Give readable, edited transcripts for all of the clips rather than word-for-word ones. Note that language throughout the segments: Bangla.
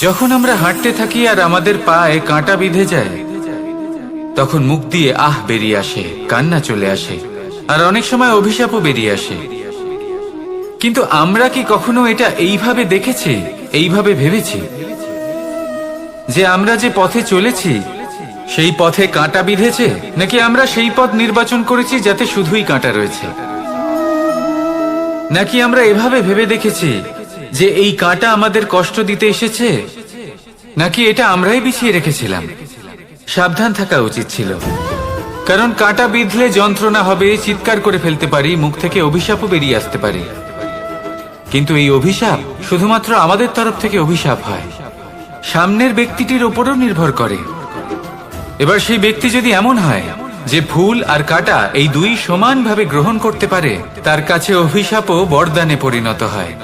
যখন আমরা হাঁটতে থাকি আর আমাদের পায়ে কাঁটা বিঁধে যায়, তখন মুখ দিয়ে আহ বেরিয়ে আসে, কান্না চলে আসে, আর অনেক সময় অভিশাপও বেরিয়ে আসে। কিন্তু আমরা কি কখনো এটা এইভাবে দেখেছি, এইভাবে ভেবেছি যে আমরা যে পথে চলেছি সেই পথে কাঁটা বিঁধেছে, নাকি আমরা সেই পথ নির্বাচন করেছি যাতে শুধুই কাঁটা রয়েছে? নাকি আমরা এভাবে ভেবে দেখেছি যে এই কাঁটা আমাদের কষ্ট দিতে এসেছে, নাকি এটা আমরাই বিছিয়ে রেখেছিলাম? সাবধান থাকা উচিত ছিল, কারণ কাঁটা বিঁধলে যন্ত্রণা হবে, চিৎকার করে ফেলতে পারি, মুখ থেকে অভিশাপও বেরিয়ে আসতে পারে। কিন্তু এই অভিশাপ শুধুমাত্র আমাদের তরফ থেকে অভিশাপ হয়, সামনের ব্যক্তিটির উপরও নির্ভর করে। এবার সেই ব্যক্তি যদি এমন হয় যে ফুল আর কাঁটা এই দুই সমানভাবে গ্রহণ করতে পারে, তার কাছে অভিশাপও বরদানে পরিণত হয়।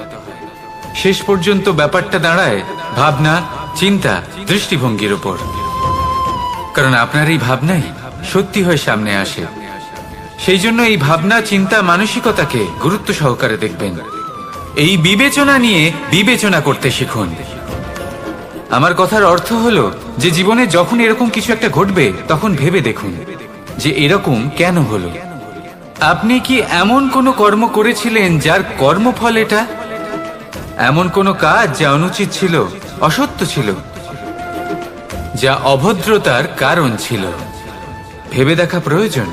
শেষ পর্যন্ত ব্যাপারটা দাঁড়ায় ভাবনা, চিন্তা, দৃষ্টিভঙ্গির উপর। কারণ আপনার এই ভাবনাই সত্যি হয়ে সামনে আসে। সেই জন্য এই ভাবনা, চিন্তা, মানসিকতাকে গুরুত্ব সহকারে দেখবেন। এই বিবেচনা নিয়ে বিবেচনা করতে শিখুন। আমার কথার অর্থ হলো যে জীবনে যখন এরকম কিছু একটা ঘটবে, তখন ভেবে দেখুন যে এরকম কেন হলো। আপনি কি এমন কোনো কর্ম করেছিলেন যার কর্মফল এটা? এমন কোনো কাজ যা অনুচিত ছিল, অসত্য ছিল, যা অভদ্রতার কারণ ছিল? ভেবে দেখা প্রয়োজন।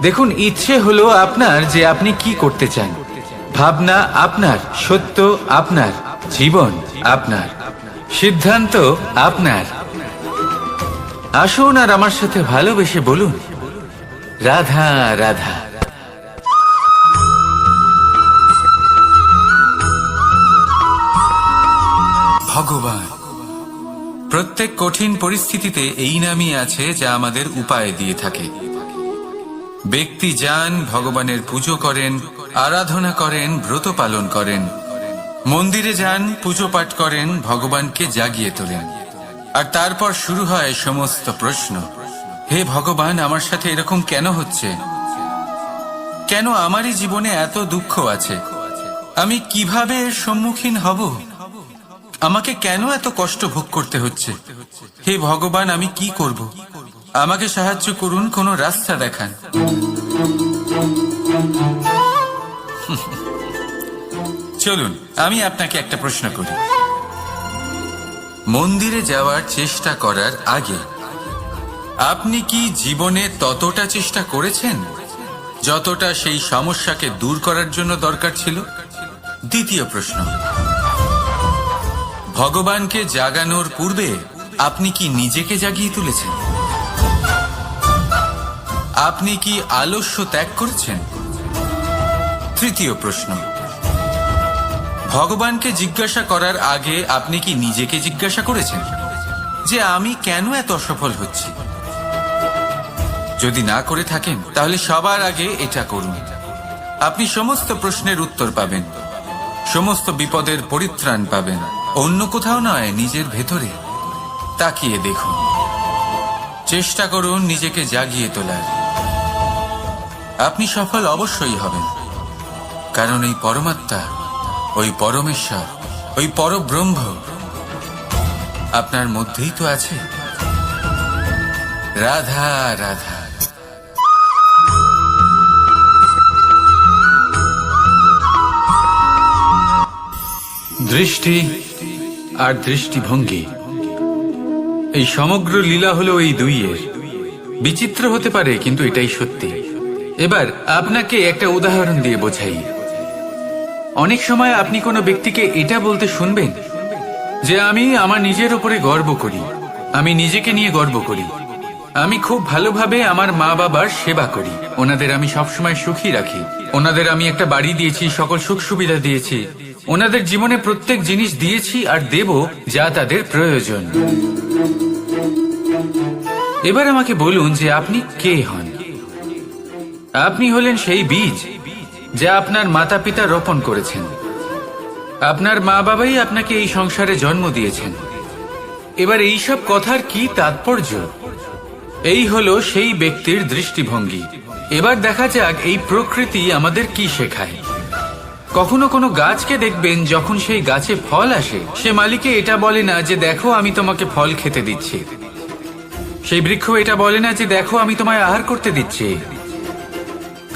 দেখুন, ইচ্ছে হলো আপনার যে আপনি কি করতে চান, ভাবনা আপনার, সত্য আপনার, জীবন আপনার, সিদ্ধান্ত আপনার। আসুন আর আমার সাথে ভালোবেসে বলুন, রাধা রাধা। ভগবান প্রত্যেক কঠিন পরিস্থিতিতে এই নামই আছে যা আমাদের উপায় দিয়ে থাকে। ব্যক্তি যান, ভগবানের পুজো করেন, আরাধনা করেন, ব্রত পালন করেন, মন্দিরে যান, পুজো পাঠ করেন, ভগবানকে জাগিয়ে তোলেন। আর তারপর শুরু হয় সমস্ত প্রশ্ন। হে ভগবান, আমার সাথে এরকম কেন হচ্ছে? কেন আমারই জীবনে এত দুঃখ আছে? আমি কিভাবে এর সম্মুখীন হব? আমাকে কেন এত কষ্ট ভোগ করতে হচ্ছে? হে ভগবান, আমি কি করব? আমাকে সাহায্য করুন, কোনো রাস্তা দেখান। চলুন আমি আপনাকে একটা প্রশ্ন করি। মন্দিরে যাওয়ার চেষ্টা করার আগে আপনি কি জীবনে ততটা চেষ্টা করেছেন যতটা সেই সমস্যাকে দূর করার জন্য দরকার ছিল? দ্বিতীয় প্রশ্ন, ভগবানকে জাগানোর পূর্বে আপনি কি নিজেকে জাগিয়ে তুলেছেন? আপনি কি আলস্য ত্যাগ করেছেন? তৃতীয় প্রশ্ন, ভগবানকে জিজ্ঞাসা করার আগে আপনি কি নিজেকে জিজ্ঞাসা করেছেন যে আমি কেন এত অসফল হচ্ছি? যদি না করে থাকেন, তাহলে সবার আগে এটা করুন। আপনি সমস্ত প্রশ্নের উত্তর পাবেন, সমস্ত বিপদের পরিত্রাণ পাবেন। অন্য কোথাও নয়, নিজের ভেতরে তাকিয়ে দেখুন। চেষ্টা করুন নিজেকে জাগিয়ে তোলার। আপনি সফল অবশ্যই হবেন, কারণ এই পরমাত্মা, ওই পরমেশ্বর, ওই পরব্রহ্ম আপনার মধ্যেই তো আছে। রাধা রাধা। দৃষ্টি আর দৃষ্টিভঙ্গি, এই সমগ্র লীলা হলো এই দুইয়ের। বিচিত্র হতে পারে, কিন্তু এটাই সত্যি। এবার আপনাকে একটা উদাহরণ দিয়ে বোঝাই। অনেক সময় আপনি কোনো ব্যক্তিকে এটা বলতে শুনবেন যে আমি আমার নিজের উপরে গর্ব করি, আমি নিজেকে নিয়ে গর্ব করি, আমি খুব ভালোভাবে আমার মা বাবার সেবা করি, ওনাদের আমি সবসময় সুখী রাখি, ওনাদের আমি একটা বাড়ি দিয়েছি, সকল সুখ সুবিধা দিয়েছি, ওনাদের জীবনে প্রত্যেক জিনিস দিয়েছি আর দেব যা তাদের প্রয়োজন। এবার আমাকে বলুন যে আপনি কে হন? আপনি হলেন সেই বীজ যা আপনার মাতা পিতা রোপণ করেছেন। আপনার মা বাবাই আপনাকে এই সংসারে জন্ম দিয়েছেন। এবার এইসব কথার কি তাৎপর্য? এই হলো সেই ব্যক্তির দৃষ্টিভঙ্গি। এবার দেখা যাক এই প্রকৃতি আমাদের কি শেখায়। কখনো কোনো গাছকে দেখবেন, যখন সেই গাছে ফল আসে, সে মালিকে এটা বলে না যে দেখো আমি তোমাকে ফল খেতে দিচ্ছি। সেই বৃক্ষ এটা বলে না যে দেখো আমি তোমায় আহার করতে দিচ্ছি,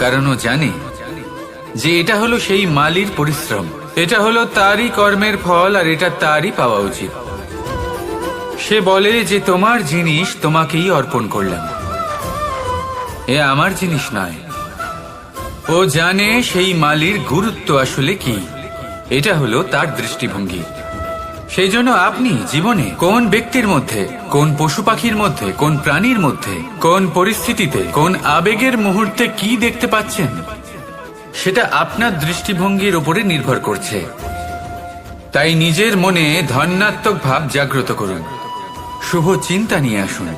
কারণ ও জানে যে এটা হলো সেই মালির পরিশ্রম, এটা হলো তারই কর্মের ফল, আর এটা তারই পাওয়া উচিত। সে বলে যে তোমার জিনিস তোমাকেই অর্পণ করলাম, এ আমার জিনিস নয়। ও জানে সেই মালির গুরুত্ব আসলে কি, এটা হলো তার দৃষ্টিভঙ্গি। সেই জন্য আপনি জীবনে কোন ব্যক্তির মধ্যে, কোন পশু পাখির মধ্যে, কোন প্রাণীর মধ্যে, কোন পরিস্থিতিতে, কোন আবেগের মুহূর্তে কি দেখতে পাচ্ছেন, সেটা আপনার দৃষ্টিভঙ্গির উপরে নির্ভর করছে। তাই নিজের মনে ধনাত্মক ভাব জাগ্রত করুন, শুভ চিন্তা নিয়ে আসুন।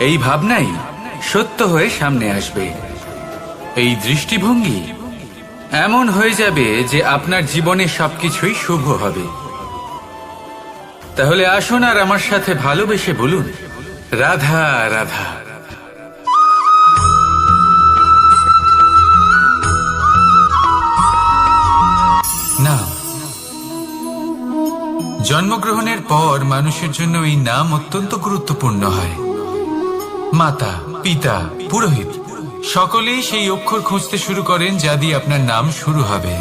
এই ভাবনাই সত্য হয়ে সামনে আসবে। এই দৃষ্টিভঙ্গি এমন হয়ে যাবে যে আপনার জীবনে সবকিছুই শুভ হবে। তাহলে আসুন আর আমার সাথে ভালোবেসে বলুন, রাধা রাধা। নাম। জন্মগ্রহণের পর মানুষের জন্য এই নাম অত্যন্ত গুরুত্বপূর্ণ হয়। মাতা, পিতা, পুরোহিত সকলেই সেই অক্ষর খুঁজতে শুরু করেন যা দিয়ে আপনার নাম শুরু হবে।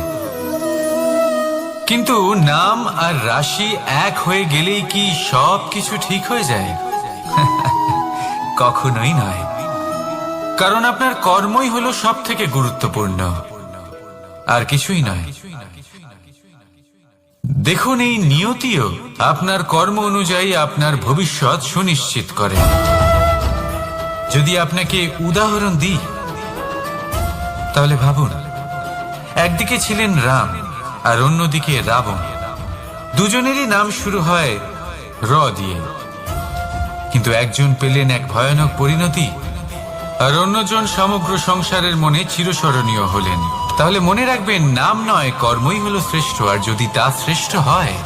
কিন্তু নাম আর রাশি এক হয়ে গেলেই কি সব কিছু ঠিক হয়ে যায়? কখনোই নয়, কারণ আপনার কর্মই হলো সব থেকে গুরুত্বপূর্ণ, আর কিছুই নয়। দেখুন, এই নিয়তিও আপনার কর্ম অনুযায়ী আপনার ভবিষ্যৎ সুনিশ্চিত করে। যদি আপনাকে উদাহরণ দিই, তাহলে ভাবুন, একদিকে ছিলেন রাম আর অন্যদিকে রাবণ। দুজনেরই নাম শুরু হয় র দিয়ে, কিন্তু একজন পেলেন এক ভয়ানক পরিণতি, আর অন্যজন সমগ্র সংসারের মনে চিরস্মরণীয় হলেন। তাহলে মনে রাখবেন, নাম নয়, কর্মই হলো শ্রেষ্ঠ। আর যদি তা শ্রেষ্ঠ হয়,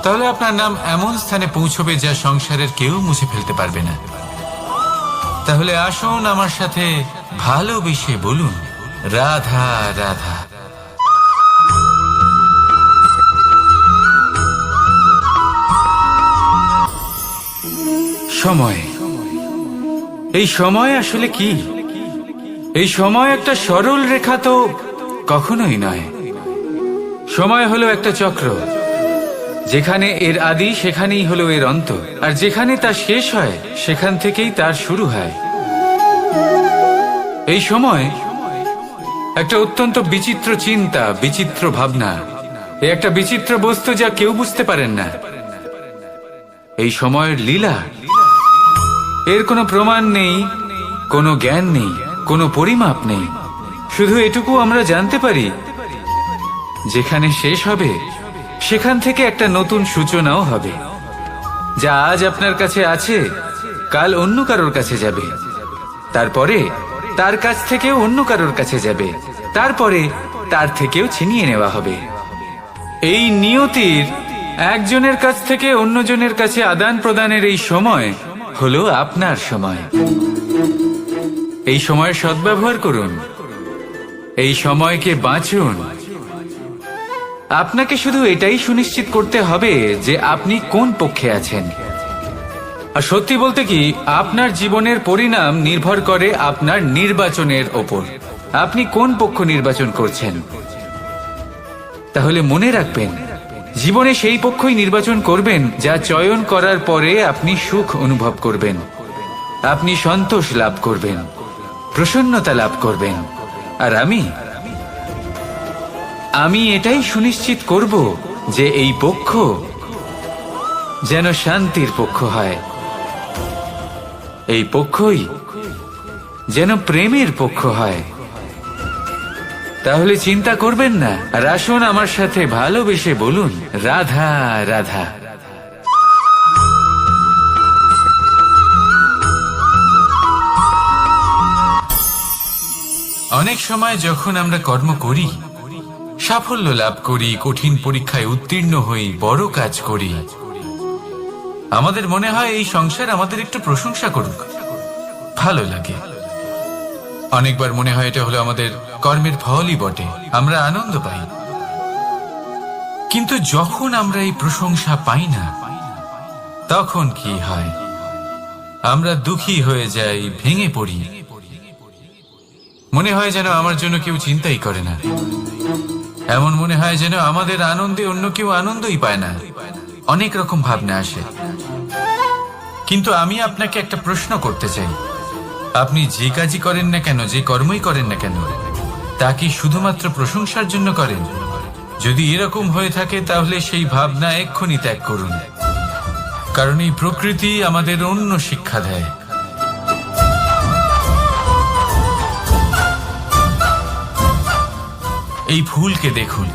তাহলে আপনার নাম এমন স্থানে পৌঁছবে যা সংসারের কেউ মুছে ফেলতে পারবে না। তাহলে আসুন আমার সাথে ভালোবেসে বলুন, রাধা রাধা। সময়। এই সময় আসলে কি? এই সময় একটা সরল রেখা তো কখনোই নয়। সময় হলো একটা চক্র, যেখানে এর আদি সেখানেই হলো এর অন্ত, আর যেখানে তা শেষ হয় সেখান থেকেই তার শুরু হয়। এই সময় একটা অত্যন্ত বিচিত্র চিন্তা, বিচিত্র ভাবনা, একটা বিচিত্র বস্তু যা কেউ বুঝতে পারেন না। এই সময়ের লীলা, এর কোনো প্রমাণ নেই, কোনো জ্ঞান নেই, কোনো পরিমাপ নেই। শুধু এটুকু আমরা জানতে পারি, যেখানে শেষ হবে সেখান থেকে একটা নতুন সূচনাও হবে। যা আজ আপনার কাছে আছে, কাল অন্য কারোর কাছে যাবে, তারপরে তার কাছ থেকেও অন্য কারোর কাছে যাবে, তারপরে তার থেকেও ছিনিয়ে নেওয়া হবে। এই নিয়তির একজনের কাছ থেকে অন্যজনের কাছে আদান প্রদানের এই সময় হলো আপনার সময়। এই সময়ের সদ্ব্যবহার করুন, এই সময়কে বাঁচুন। আপনাকে শুধু এটাই সুনিশ্চিত করতে হবে যে আপনি কোন পক্ষে আছেন। আর সত্যি বলতে কি, আপনার জীবনের পরিণাম নির্ভর করে আপনার নির্বাচনের ওপর। আপনি কোন পক্ষ নির্বাচন করছেন। তাহলে মনে রাখবেন, জীবনে সেই পক্ষই নির্বাচন করবেন যা চয়ন করার পরে আপনি সুখ অনুভব করবেন, আপনি সন্তোষ লাভ করবেন, প্রসন্নতা লাভ করবেন। আর আমি এটাই সুনিশ্চিত করব যে এই পক্ষ যেন শান্তির পক্ষ হয়, এই পক্ষই যেন প্রেমের পক্ষ হয়। তাহলে চিন্তা করবেন না, আর আসুন আমার সাথে ভালোবেসে বলুন, রাধা রাধা। অনেক সময় যখন আমরা কর্ম করি, সাফল্য লাভ করি, কঠিন পরীক্ষায় উত্তীর্ণ হই, বড় কাজ করি, আমাদের মনে হয় এই সংসার আমাদের একটু প্রশংসা করুক, ভালো লাগে। অনেকবার মনে হয় এটা হলো আমাদের কর্মের ফলই বটে, আমরা আনন্দ পাই। কিন্তু যখন আমরা এই প্রশংসা পাই না, তখন কি হয়? আমরা দুঃখী হয়ে যাই, ভেঙে পড়ি। মনে হয় যেন আমার জন্য কেউ চিন্তাই করে না। এমন মনে হয় যেন আমাদের আনন্দে অন্য কেউ আনন্দই পায় না। অনেক রকম ভাবনা আসে। কিন্তু আমি আপনাকে একটা প্রশ্ন করতে চাই, আপনি যে কাজই করেন না কেন, যে কর্মই করেন না কেন, তা কি শুধুমাত্র প্রশংসার জন্য করেন? যদি এরকম হয়ে থাকে তাহলে সেই ভাবনা এক্ষুনি ত্যাগ করুন, কারণ এই প্রকৃতি আমাদের অন্য শিক্ষা দেয়। এই ফুলকে দেখুন,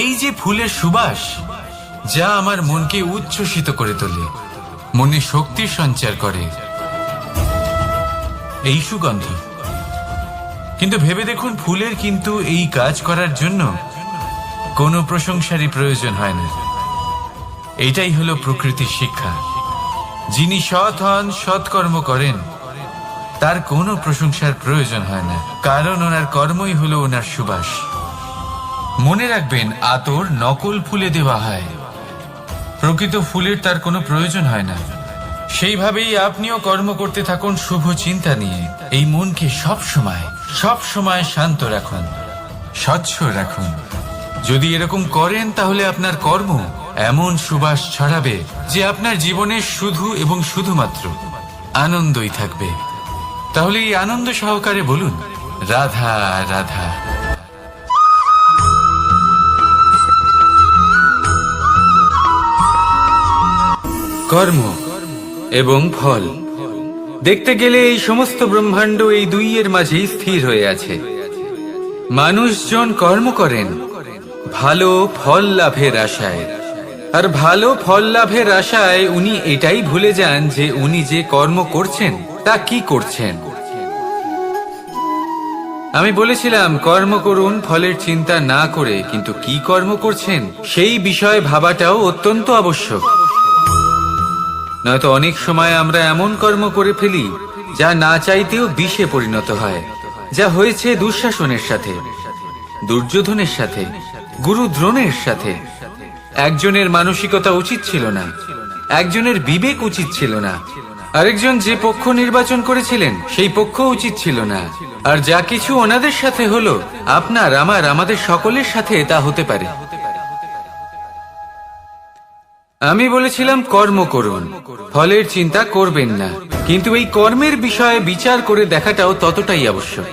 এই যে ফুলের সুবাস, যা আমার মনকে উচ্ছ্বসিত করে তোলে, মনে শক্তির সঞ্চার করে, এই সুগন্ধ। কিন্তু ভেবে দেখুন, ফুলের কিন্তু এই কাজ করার জন্য কোনো প্রশংসারই প্রয়োজন হয় না। এটাই হলো প্রকৃতির শিক্ষা। যিনি সৎ হন, সৎকর্ম করেন, তার কোনো প্রশংসার প্রয়োজন হয় না, কারণ ওনার কর্মই হলো ওনার সুবাস। মনে রাখবেন, আতর নকল ফুলে দেওয়া হয়, প্রকৃত ফুলের তার কোনো প্রয়োজন হয় না। সেইভাবেই আপনিও কর্ম করতে থাকুন শুভ চিন্তা নিয়ে। এই মনকে সব সময় শান্ত রাখুন, স্বচ্ছ রাখুন। যদি এরকম করেন তাহলে আপনার কর্ম এমন সুবাস ছড়াবে যে আপনার জীবনে শুধু এবং শুধুমাত্র আনন্দই থাকবে। তাহলে এই আনন্দ সহকারে বলুন, রাধা রাধা। কর্ম এবং ফল দেখতে গেলে এই সমস্ত ব্রহ্মাণ্ড এই দুইয়ের মাঝেই স্থির হয়ে আছে। মানুষজন কর্ম করেন ভালো ফল লাভের আশায়, আর ভালো ফল লাভের আশায় উনি এটাই ভুলে যান যে উনি যে কর্ম করছেন তা কি করছেন। আমি বলেছিলাম কর্ম করুন ফলের চিন্তা না করে, কিন্তু কি কর্ম করছেন সেই বিষয়ে ভাবাটাও অত্যন্ত আবশ্যক। নয়তো অনেক সময় আমরা এমন কর্ম করে ফেলি যা না চাইতেও বিষে পরিণত হয়, যা হয়েছে দুঃশাসনের সাথে, দুর্যোধনের সাথে, গুরু দ্রোণের সাথে। একজনের মানসিকতা উচিত ছিল না, একজনের বিবেক উচিত ছিল না, আরেকজন যে পক্ষ নির্বাচন করেছিলেন সেই পক্ষ উচিত ছিল না। আর যা কিছু ওনাদের সাথে হলো, আপনার আমাদের সকলের সাথে তা হতে পারে। আমি বলেছিলাম কর্ম করুন, ফলের চিন্তা করবেন না, কিন্তু এই কর্মের বিষয়ে বিচার করে দেখাটাও ততটাই আবশ্যক।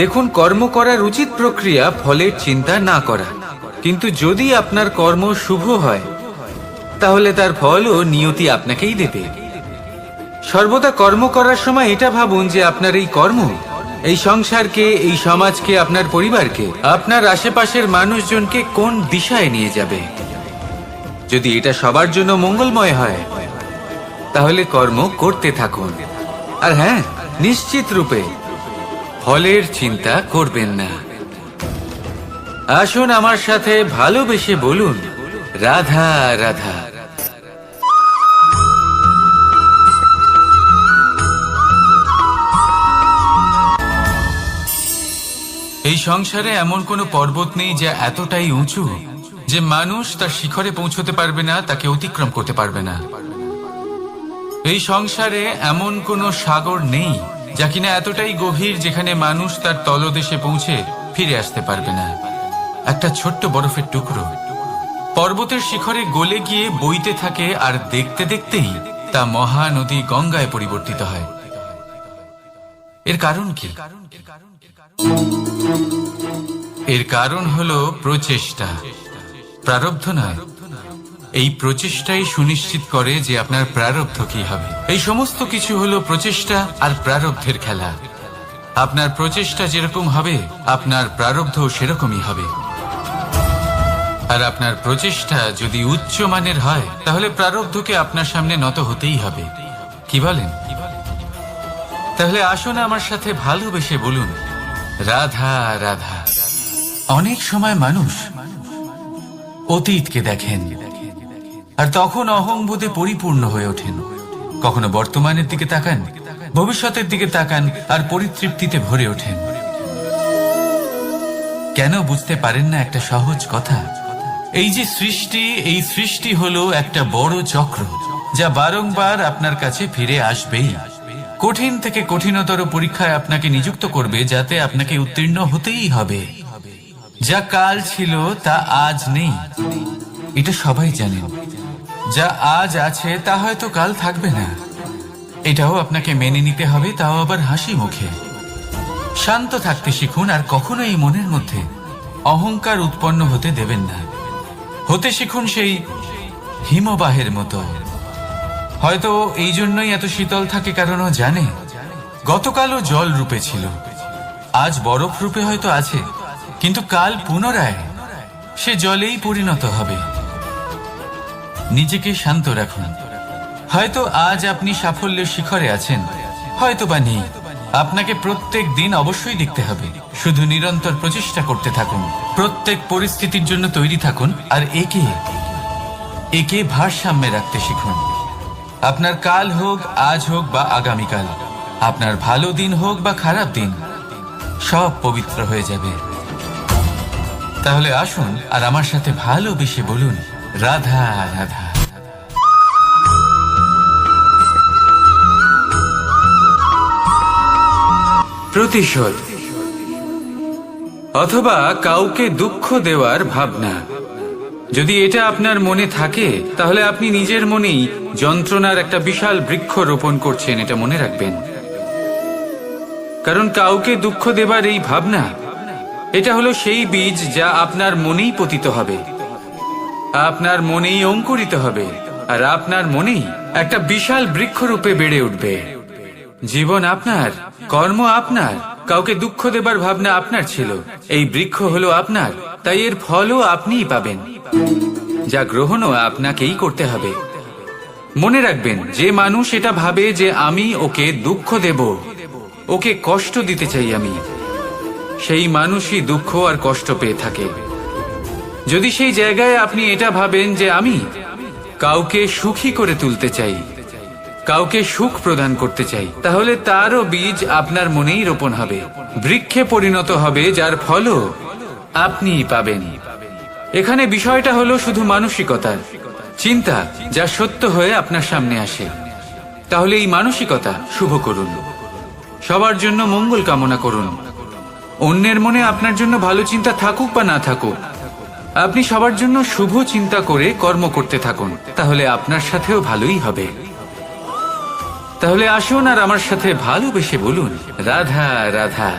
দেখুন, কর্ম করার উচিত প্রক্রিয়া ফলের চিন্তা না করা, কিন্তু যদি আপনার কর্ম শুভ হয় তাহলে তার ফলও নিয়তি আপনাকেই দেবে। সর্বদা কর্ম করার সময় এটা ভাবুন যে আপনার এই কর্ম এই সংসারকে, এই সমাজকে, আপনার পরিবারকে, আপনার আশেপাশের মানুষজনকে কোন দিশায় নিয়ে যাবে। যদি এটা সবার জন্য মঙ্গলময় হয় তাহলে কর্ম করতে থাকুন। আর হ্যাঁ, নিশ্চিত রূপে ফলের চিন্তা করবেন না। আসুন আমার সাথে ভালোবেসে বলুন, রাধা রাধা। এই সংসারে এমন কোনো পর্বত নেই যা এতটাই উঁচু যে মানুষ তার শিখরে পৌঁছতে পারবে না, তাকে অতিক্রম করতে পারবে না। এই সংসারে এমন কোনো সাগর নেই যা কিনা এতটাই গভীর যেখানে মানুষ তার তলদেশে পৌঁছে ফিরে আসতে পারবে না। একটা ছোট্ট বরফের টুকরো পর্বতের শিখরে গলে গিয়ে বইতে থাকে, আর দেখতে দেখতেই তা মহানদী গঙ্গায় পরিবর্তিত হয়। এর কারণ কি? এর কারণ হলো প্রচেষ্টা, প্রারব্ধ নয়। এই প্রচেষ্টাই সুনিশ্চিত করে যে আপনার প্রারব্ধ কি হবে। এই সমস্ত কিছু হলো প্রচেষ্টা আর প্রারব্ধের খেলা। আপনার প্রচেষ্টা যেরকম হবে আপনার প্রারব্ধ সেরকমই হবে। আর আপনার প্রচেষ্টা যদি উচ্চ মানের হয় তাহলে প্রারব্ধকে আপনার সামনে নত হতেই হবে। কি বলেন? তাহলে আসুন আমার সাথে ভালোবেসে বলুন, রাধা রাধা। অনেক সময় মানুষ অতীতকে দেখেন আর তখন অহংবোধে পরিপূর্ণ হয়ে ওঠেন। কখনো বর্তমানের দিকে তাকান, ভবিষ্যতের দিকে তাকান আর পরিতৃপ্তিতে ভরে ওঠেন। কেন বুঝতে পারেন না একটা সহজ কথা? এই যে সৃষ্টি, এই সৃষ্টি হলো একটা বড় চক্র, যা বারংবার আপনার কাছে ফিরে আসবেই। কঠিন থেকে কঠিনতর পরীক্ষায় আপনাকে নিযুক্ত করবে, যাতে আপনাকে উত্তীর্ণ হতেই হবে। যা কাল ছিল তা আজ নেই, এটা সবাই জানেন। যা আজ আছে তা হয়তো কাল থাকবে না, এটাও আপনাকে মেনে নিতে হবে, তাও আবার হাসি মুখে। শান্ত থাকতে শিখুন আর কখনো এই মনের মধ্যে অহংকার উৎপন্ন হতে দেবেন না। হতে শিখুন সেই হিমবাহের মতো। হয়তো এই জন্যই এত শীতল থাকে, কারণ ও জানে গতকালও জল রূপে ছিল, আজ বরফ রূপে হয়তো আছে, কিন্তু কাল পুনরায় সে জলেই পরিণত হবে। নিজেকে শান্ত রাখুন। হয়তো আজ আপনি সাফল্যের শিখরে আছেন, হয়তো বা নেই। আপনাকে প্রত্যেক দিন অবশ্যই দেখতে হবে। শুধু নিরন্তর প্রচেষ্টা করতে থাকুন, প্রত্যেক পরিস্থিতির জন্য তৈরি থাকুন, আর একে ভারসাম্যে রাখতে শিখুন। আপনার কাল হোক, আজ হোক বা আগামীকাল, আপনার ভালো দিন হোক বা খারাপ দিন, সব পবিত্র হয়ে যাবে। তাহলে আসুন আর আমার সাথে ভালোবেসে বলুন, রাধা রাধা। প্রতিশোধ অথবা কাউকে দুঃখ দেওয়ার ভাবনা, যদি এটা আপনার মনে থাকে, তাহলে আপনি নিজের মনেই যন্ত্রণার একটা বিশাল বৃক্ষ রোপণ করছেন, এটা মনে রাখবেন। কারণ কাউকে দুঃখ দেবার এই ভাবনা, এটা হলো সেই বীজ যা আপনার মনেই পতিত হবে, আপনার মনেই অঙ্কুরিত হবে, আর আপনার মনেই একটা বিশাল বৃক্ষরূপে বেড়ে উঠবে। জীবন আপনার, কর্ম আপনার, কাউকে দুঃখ দেবার ভাবনা আপনার ছিল, এই বৃক্ষ হলো আপনার, তাই এর ফলও আপনিই পাবেন, যা গ্রহণও আপনাকেই করতে হবে। মনে রাখবেন, যে মানুষ এটা ভাবে যে আমি ওকে দুঃখ দেব, ওকে কষ্ট দিতে চাই আমি, সেই মানুষই দুঃখ আর কষ্ট পেয়ে থাকে। যদি সেই জায়গায় আপনি এটা ভাবেন যে আমি কাউকে সুখী করে তুলতে চাই, কাউকে সুখ প্রদান করতে চাই, তাহলে তারও বীজ আপনার মনেই রোপণ হবে, বৃক্ষে পরিণত হবে, যার ফলও আপনিই পাবেন। এখানে বিষয়টা হলো শুধু মানসিকতার চিন্তা, যা সত্য হয়ে আপনার সামনে আসে। তাহলে এই মানসিকতা শুভ করুন, সবার জন্য মঙ্গল কামনা করুন। অন্যের মনে আপনার জন্য ভালো চিন্তা থাকুক বা না থাকুক, আপনি সবার জন্য শুভ চিন্তা করে কর্ম করতে থাকুন, তাহলে আপনার সাথেও ভালোই হবে। তাহলে আসুন আর আমার সাথে ভালোবেসে বলুন, রাধা রাধা।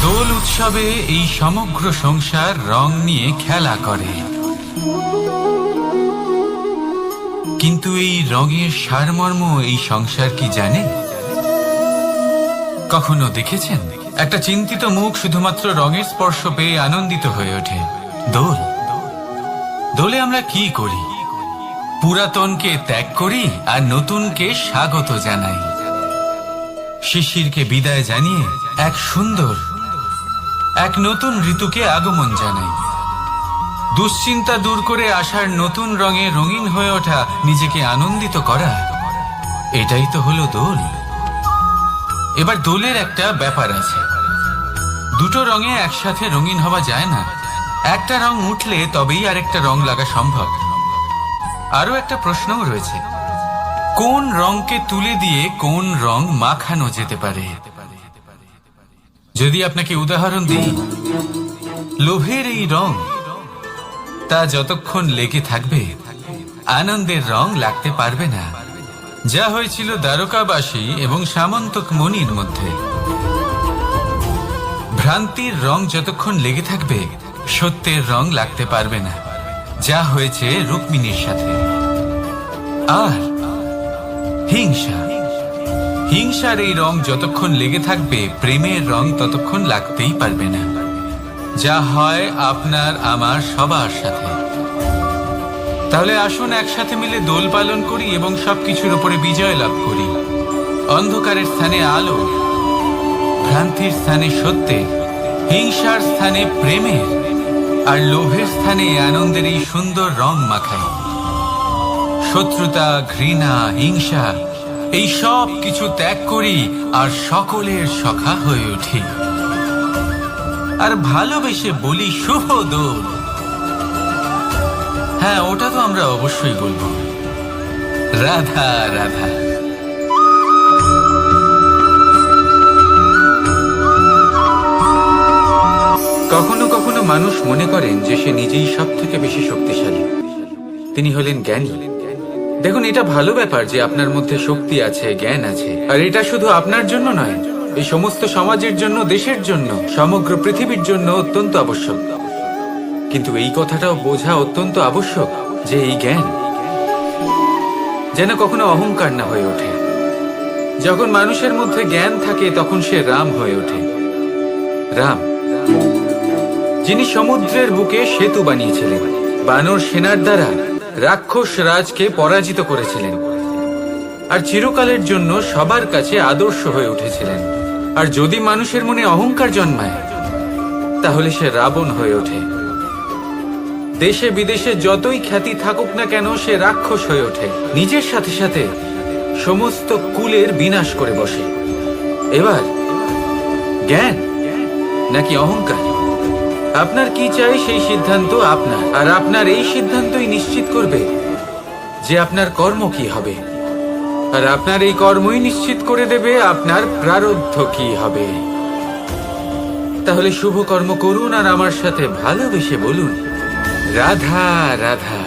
দোল উৎসবে এই সমগ্র সংসার রং নিয়ে খেলা করে, কিন্তু এই রঙের সারমর্ম এই সংসার কি জানে? কখনো দেখেছেন একটা চিন্তিত মুখ শুধুমাত্র রঙের স্পর্শ পেয়ে আনন্দিত হয়ে ওঠে? দোলে আমরা কি করি? পুরাতনকে ত্যাগ করি আর নতুনকে স্বাগত জানাই। শিশিরকে বিদায় জানিয়ে এক সুন্দর, এক নতুন ঋতুকে আগমন জানাই। দুশ্চিন্তা দূর করে আসার নতুন রঙে রঙিন হয়ে ওঠা, নিজেকে আনন্দিত করা, এটাই তো হলো দোল। এবার দোলের একটা ব্যাপার আছে, দুটো রঙে একসাথে রঙিন হওয়া যায় না। একটা রং উঠলে তবেই আরেকটা রং লাগা সম্ভব। আরো একটা প্রশ্নও রয়েছে, কোন রংকে তুলে দিয়ে কোন রং মাখানো যেতে পারে? যদি আপনাকে উদাহরণ দিই, লোভের এই রং, তা যতক্ষণ লেগে থাকবে আনন্দের রং লাগতে পারবে না, যা হয়েছিল দ্বারকাবাসী এবং সামন্তক মণির মধ্যে। ভ্রান্তির রং যতক্ষণ লেগে থাকবে সত্যের রং লাগতে পারবে না, যা হয়েছে রুক্মিণীর সাথে। আর হিংসার এই রং যতক্ষণ লেগে থাকবে প্রেমের রং ততক্ষণ লাগতেই পারবে না, যা হয় আপনার আমার সবার সাথে। তাহলে আসুন একসাথে মিলে দোল পালন করি এবং সবকিছুর উপরে বিজয় লাভ করি। অন্ধকারের স্থানে আলো, ভ্রান্তির স্থানে সত্যের, হিংসার স্থানে প্রেমের, আর লোভের স্থানে আনন্দের এই সুন্দর রং মাখাই। শত্রুতা, ঘৃণা, হিংসা এই সব কিছু ত্যাগ করি আর সকলের সখা হয়ে উঠি। আর ভালোবেসে বলি শুভ দোল। হ্যাঁ, ওটা তো আমরা অবশ্যই বলবো, রাধা রাধা। কখনো কখনো মানুষ মনে করেন যে সে নিজেই সব থেকে বেশি শক্তিশালী, তিনি হলেন জ্ঞানী। দেখুন, এটা ভালো ব্যাপার যে আপনার মধ্যে শক্তি আছে, জ্ঞান আছে, আর এটা শুধু আপনার জন্য নয়, এই সমস্ত সমাজের জন্য, দেশের জন্য, সমগ্র পৃথিবীর জন্য অত্যন্ত আবশ্যক। কিন্তু এই কথাটাও বোঝা অত্যন্ত আবশ্যক যে এই জ্ঞান যেন কখনো অহংকার না হয়ে ওঠে। যখন মানুষের মধ্যে জ্ঞান থাকে তখন সে রাম হয়ে ওঠে। রাম, যিনি সমুদ্রের বুকে সেতু বানিয়েছিলেন, বানর সেনার দ্বারা রাক্ষস রাজকে পরাজিত করেছিলেন, আর চিরকালের জন্য সবার কাছে আদর্শ হয়ে উঠেছিলেন। আর যদি মানুষের মনে অহংকার জন্মায় তাহলে সে রাবণ হয়ে ওঠে। দেশে বিদেশে যতই খ্যাতি থাকুক না কেন, সে রাক্ষস হয়ে ওঠে, নিজের সাথে সাথে সমস্ত কুলের বিনাশ করে বসে। এবার জ্ঞান নাকি অহংকার, আপনার কি চাই সেই সিদ্ধান্ত আপনার, আর আপনার এই সিদ্ধান্তই নিশ্চিত করবে যে আপনার কর্ম কি হবে, আর আপনার এই কর্মই নিশ্চিত করে দেবে আপনার প্রারব্ধ কি হবে। তাহলে শুভ কর্ম করুন আর আমার সাথে ভালোবেসে বলুন, রাধা রাধা।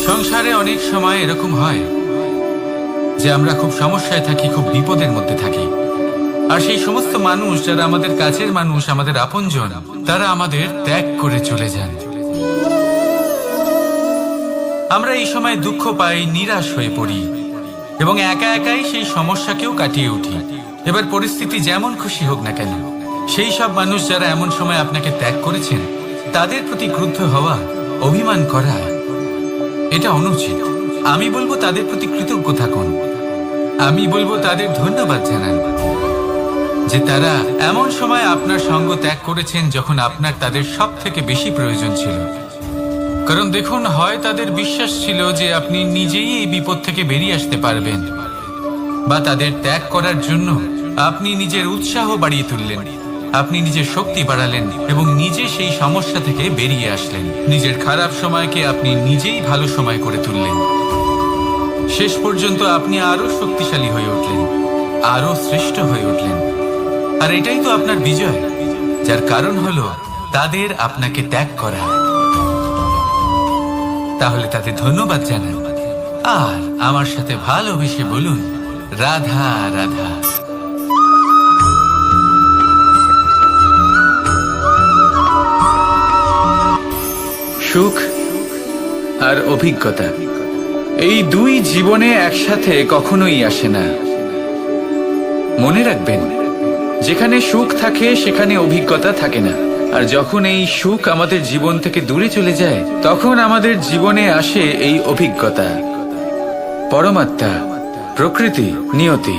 সংসারে অনেক সময় এরকম হয় যে আমরা খুব সমস্যায় থাকি, খুব বিপদের মধ্যে থাকি, আর সেই সমস্ত মানুষ যারা আমাদের কাছের মানুষ, আমাদের আপনজন, তারা আমাদের ত্যাগ করে চলে যান। আমরা এই সময় দুঃখ পাই, নিরাশ হয়ে পড়ি এবং একা একাই সেই সমস্যাকেও কাটিয়ে উঠি। এবার পরিস্থিতি যেমন খুশি হোক না কেন, সেই সব মানুষ যারা এমন সময় আপনাকে ত্যাগ করেছেন তাদের প্রতি ক্রুদ্ধ হওয়া, অভিমান করা, এটা অনুচিত। আমি বলবো তাদের প্রতি কৃতজ্ঞ থাকুন। আমি বলবো তাদের ধন্যবাদ জানান যে তারা এমন সময় আপনার সঙ্গ ত্যাগ করেছেন যখন আপনার তাদের সব থেকে বেশি প্রয়োজন ছিল। কারণ দেখুন, হয় তাদের বিশ্বাস ছিল যে আপনি নিজেই এই বিপদ থেকে বেরিয়ে আসতে পারবেন, বা তাদের ত্যাগ করার জন্য আপনি নিজের উৎসাহ বাড়িয়ে তুললেন, আপনি নিজের শক্তি বাড়ালেন এবং নিজে সেই সমস্যা থেকে বেরিয়ে আসলেন। নিজের খারাপ সময়কে আপনি নিজেই ভালো সময় করে তুললেন। শেষ পর্যন্ত আপনি আরো শক্তিশালী হয়ে উঠলেন, আরো শ্রেষ্ঠ হয়ে উঠলেন। আর এটাই তো আপনার বিজয়, যার কারণ হলো তাদের আপনাকে ত্যাগ করা। তাহলে তাদের ধন্যবাদ জানান আর আমার সাথে ভালোবেসে বলুন, রাধা রাধা। সুখ আর অভিজ্ঞতা, এই দুই জীবনে একসাথে কখনোই আসে না। মনে রাখবেন, যেখানে সুখ থাকে সেখানে অভিজ্ঞতা থাকে না। আর যখন এই সুখ আমাদের জীবন থেকে দূরে চলে যায়, তখন আমাদের জীবনে আসে এই অভিজ্ঞতা। পরমাত্মা, প্রকৃতি, নিয়তি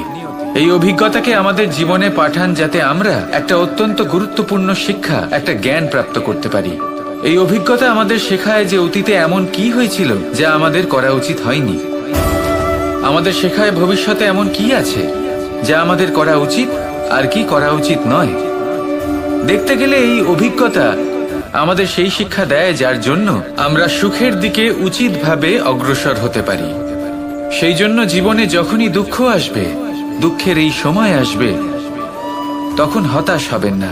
এই অভিজ্ঞতাকে আমাদের জীবনে পাঠান যাতে আমরা একটা অত্যন্ত গুরুত্বপূর্ণ শিক্ষা, একটা জ্ঞান প্রাপ্ত করতে পারি। এই অভিজ্ঞতা আমাদের শেখায় যে অতীতে এমন কি হয়েছিল যা আমাদের করা উচিত হয়নি। আমাদের শেখায় ভবিষ্যতে এমন কি আছে যা আমাদের করা উচিত আর কি করা উচিত নয়। দেখতে গেলে এই অভিজ্ঞতা আমাদের সেই শিক্ষা দেয় যার জন্য আমরা সুখের দিকে উচিতভাবে অগ্রসর হতে পারি। সেই জন্য জীবনে যখনই দুঃখ আসবে, দুঃখের এই সময় আসবে, তখন হতাশ হবেন না।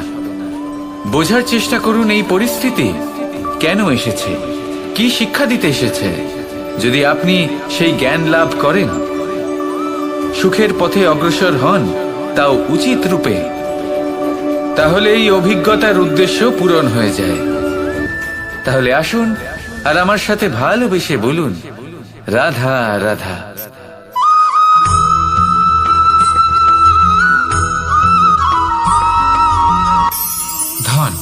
বোঝার চেষ্টা করুন এই পরিস্থিতি কেন এসেছে, কি শিক্ষা দিতে এসেছে। যদি আপনি সেই জ্ঞান লাভ করেন, সুখের পথে অগ্রসর হন, তাও উচিত রূপে, তাহলে এই অভিজ্ঞতার উদ্দেশ্য পূরণ হয়ে যায়। তাহলে আসুন আর আমার সাথে ভালোবেসে বলুন, রাধা রাধা। ধন,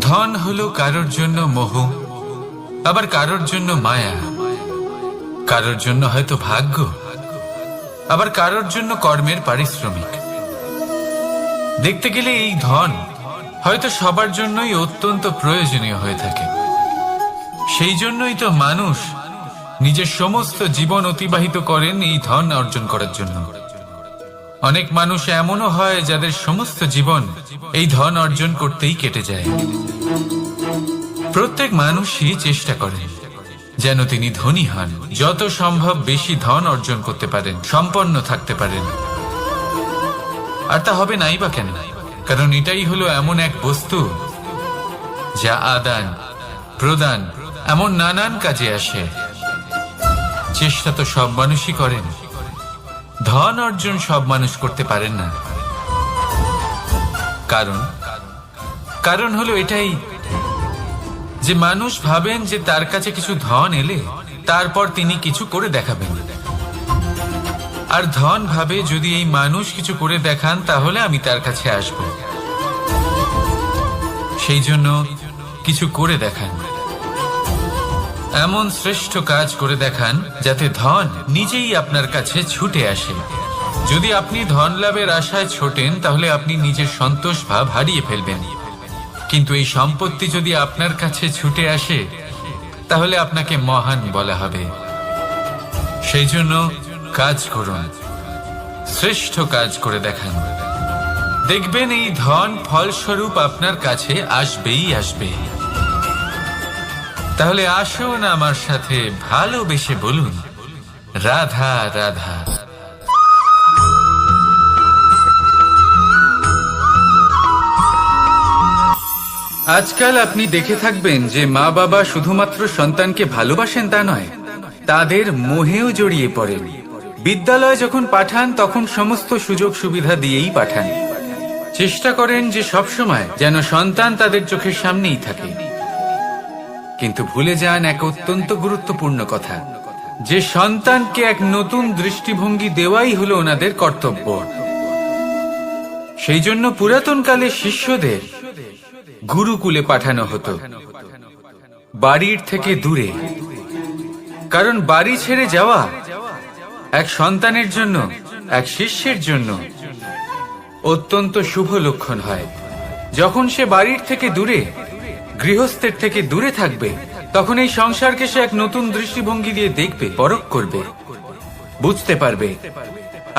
ধন হলো কারোর জন্য মোহ, আবার কারোর জন্য মায়া। কারোর জন্য হয়তো ভাগ্য, আবার কারোর জন্য কর্মের পারিশ্রমিক। দেখতে গেলে এই ধন হয়তো সবার জন্যই অত্যন্ত প্রয়োজনীয় হয়ে থাকে। সেই জন্যই তো মানুষ নিজের সমস্ত জীবন অতিবাহিত করেন এই ধন অর্জন করার জন্য। অনেক মানুষ এমনও হয় যাদের সমস্ত জীবন এই ধন অর্জন করতেই কেটে যায়। প্রত্যেক মানুষই চেষ্টা করেন যেন তিনি ধনী হন, যত সম্ভব বেশি ধন অর্জন করতে পারেন, সম্পন্ন থাকতে পারেন। আর তা হবে নাই বা কেন? কারণ এটাই হলো এমন এক বস্তু যা আদান প্রদান এমন নানান কাজে আসে। চেষ্টা তো সব মানুষই করেন, ধন অর্জন সব মানুষ করতে পারেন না। কারণ হলো এটাই যে মানুষ ভাবেন যে তার কাছে কিছু ধন এলে তারপর তিনি কিছু করে দেখাবেন, আর ধন ভাবে যদি এই মানুষ কিছু করে দেখান তাহলে আমি তার কাছে আসব। সেই জন্য কিছু করে দেখান, এমন শ্রেষ্ঠ কাজ করে দেখান যাতে ধন নিজেই আপনার কাছে ছুটে আসে। যদি আপনি ধন লাভের আশায় ছোটেন তাহলে আপনি নিজের সন্তোষ ভাব হারিয়ে ফেলবেন, কিন্তু এই সম্পত্তি যদি আপনার কাছে ছুটে আসে তাহলে আপনাকে মহান বলা হবে। সেই জন্য কাজ করুন, শ্রেষ্ঠ কাজ করে দেখান, দেখবেন এই ধন ফলস্বরূপ আপনার কাছে আসবেই আসবে। তাহলে আসুন আমার সাথে ভালোবেসে বলুন, রাধা রাধা। আজকাল আপনি দেখে থাকবেন যে মা বাবা শুধুমাত্র সন্তানকে ভালোবাসেন তা নয়, তাদের মোহেও জড়িয়ে পড়েন। বিদ্যালয়ে যখন পাঠান তখন সমস্ত সুযোগ সুবিধা দিয়েই পাঠান, চেষ্টা করেন যে সবসময় যেন সন্তান তাদের চোখের সামনেই থাকে। কিন্তু ভুলে যান এক অত্যন্ত গুরুত্বপূর্ণ কথা, যে সন্তানকে এক নতুন দৃষ্টিভঙ্গি দেওয়াই হলো ওনাদের কর্তব্য। সেই জন্য পুরাতন কালে শিষ্যদের গুরুকুলে পাঠানো হতো, বাড়ির থেকে দূরে। কারণ বাড়ি ছেড়ে যাওয়া এক সন্তানের জন্য, এক শিষ্যের জন্য অত্যন্ত শুভ লক্ষণ হয়। যখন সে বাড়ির থেকে দূরে, গৃহস্থের থেকে দূরে থাকবে, তখন এই সংসারকে সে এক নতুন দৃষ্টিভঙ্গি দিয়ে দেখবে, পরখ করবে, বুঝতে পারবে,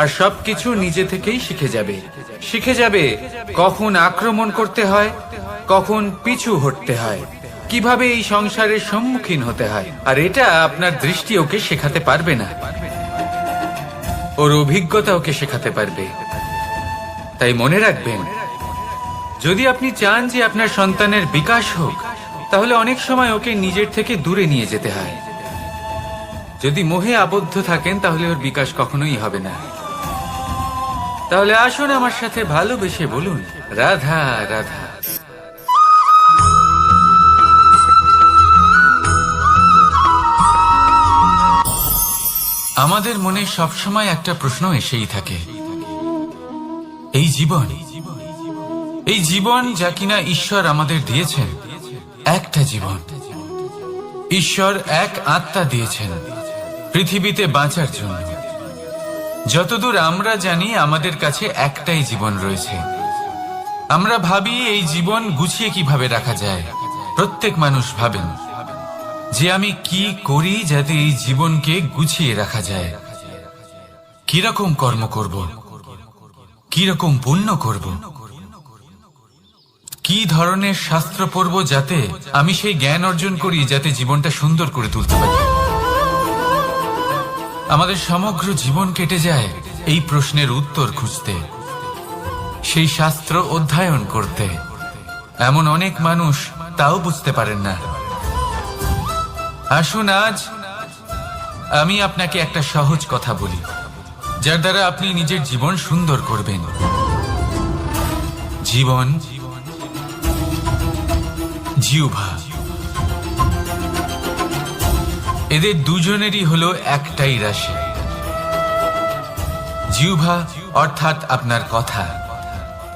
আর সবকিছু নিজে থেকেই শিখে যাবে কখন আক্রমণ করতে হয়, কখন পিছু হটতে হয়, কিভাবে এই সংসারের সম্মুখীন হতে হয়। আর এটা আপনার দৃষ্টি ওকে শেখাতে পারবে না, ওর অভিজ্ঞতা ওকে শেখাতে পারবে। তাই মনে রাখবেন, যদি আপনি চান যে আপনার সন্তানের বিকাশ হোক, তাহলে অনেক সময় ওকে নিজের থেকে দূরে নিয়ে যেতে হয়। যদি মোহে আবদ্ধ থাকেন তাহলে ওর বিকাশ কখনোই হবে না। তাহলে আসুন আমার সাথে ভালোবেসে বলুন, রাধা রাধা। আমাদের মনে সবসময় একটা প্রশ্ন এসেই থাকে, এই জীবন যা কিনা ঈশ্বর আমাদের দিয়েছেন, একটা জীবন। ঈশ্বর এক আত্মা দিয়েছেন পৃথিবীতে বাঁচার জন্য। যতদূর আমরা জানি আমাদের কাছে একটাই জীবন রয়েছে। আমরা ভাবি এই জীবন গুছিয়ে কিভাবে রাখা যায়। প্রত্যেক মানুষ ভাবেন যে আমি কি করি যাতে এই জীবনকে গুছিয়ে রাখা যায়, কিরকম কর্ম করব, কিরকম পুণ্য করব, কি ধরনের শাস্ত্র পড়ব যাতে আমি সেই জ্ঞান অর্জন করি যাতে জীবনটা সুন্দর করে তুলতে পারি। আমাদের সমগ্র জীবন কেটে যায় এই প্রশ্নের উত্তর খুঁজতে, সেই শাস্ত্র অধ্যয়ন করতে। এমন অনেক মানুষ তাও বুঝতে পারেন না। আসুন আজ আমি আপনাকে একটা সহজ কথা বলি, যার দ্বারা আপনি নিজের জীবন সুন্দর করবেন। জীবন, জিহ্বা, এদের দুজনেরই হলো একটাই রাশি। জিহ্বা অর্থাৎ আপনার কথা,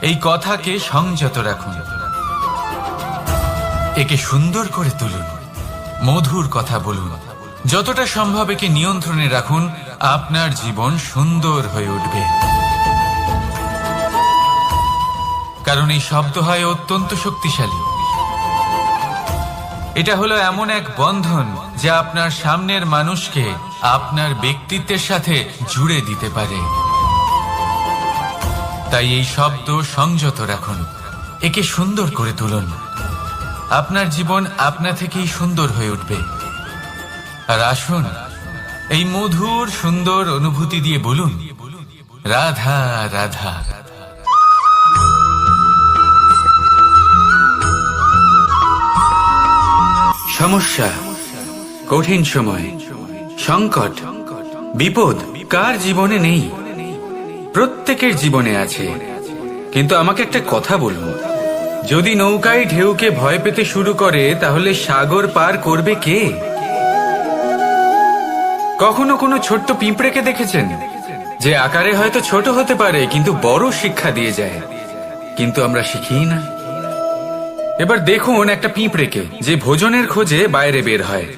এই কথাকে সংযত রাখুন, একে সুন্দর করে তুলুন, মধুর কথা বলুন, যতটা সম্ভব একে নিয়ন্ত্রণে রাখুন, আপনার জীবন সুন্দর হয়ে উঠবে। কারণ এই শব্দ হয় অত্যন্ত শক্তিশালী। এটা হলো এমন এক বন্ধন যা আপনার সামনের মানুষকে আপনার ব্যক্তিত্বের সাথে জুড়ে দিতে পারে। তাই এই শব্দ সংযত রাখুন, একে সুন্দর করে তুলুন। আপনার জীবন আপনা থেকেই সুন্দর হয়ে উঠবে। আর আসুন, এই মধুর সুন্দর অনুভূতি দিয়ে বলুন, রাধা রাধা। সমস্যা, কঠিন সময়, সংকট, বিপদ কার জীবনে নেই? প্রত্যেকের জীবনে আছে। কিন্তু আমাকে একটা কথা বলুন, যদি নৌকায় ঢেউকে ভয় পেতে শুরু করে, তাহলে সাগর পার করবে কে? কখনো কোনো ছোট্ট পিঁপড়েকে দেখেছেন, যে আকারে হয়তো ছোট হতে পারে কিন্তু বড় শিক্ষা দিয়ে যায়? কিন্তু আমরা শিখি না। এবার দেখুন একটা পিঁপড়েকে, যে ভোজনের খোঁজে বাইরে বের হয়,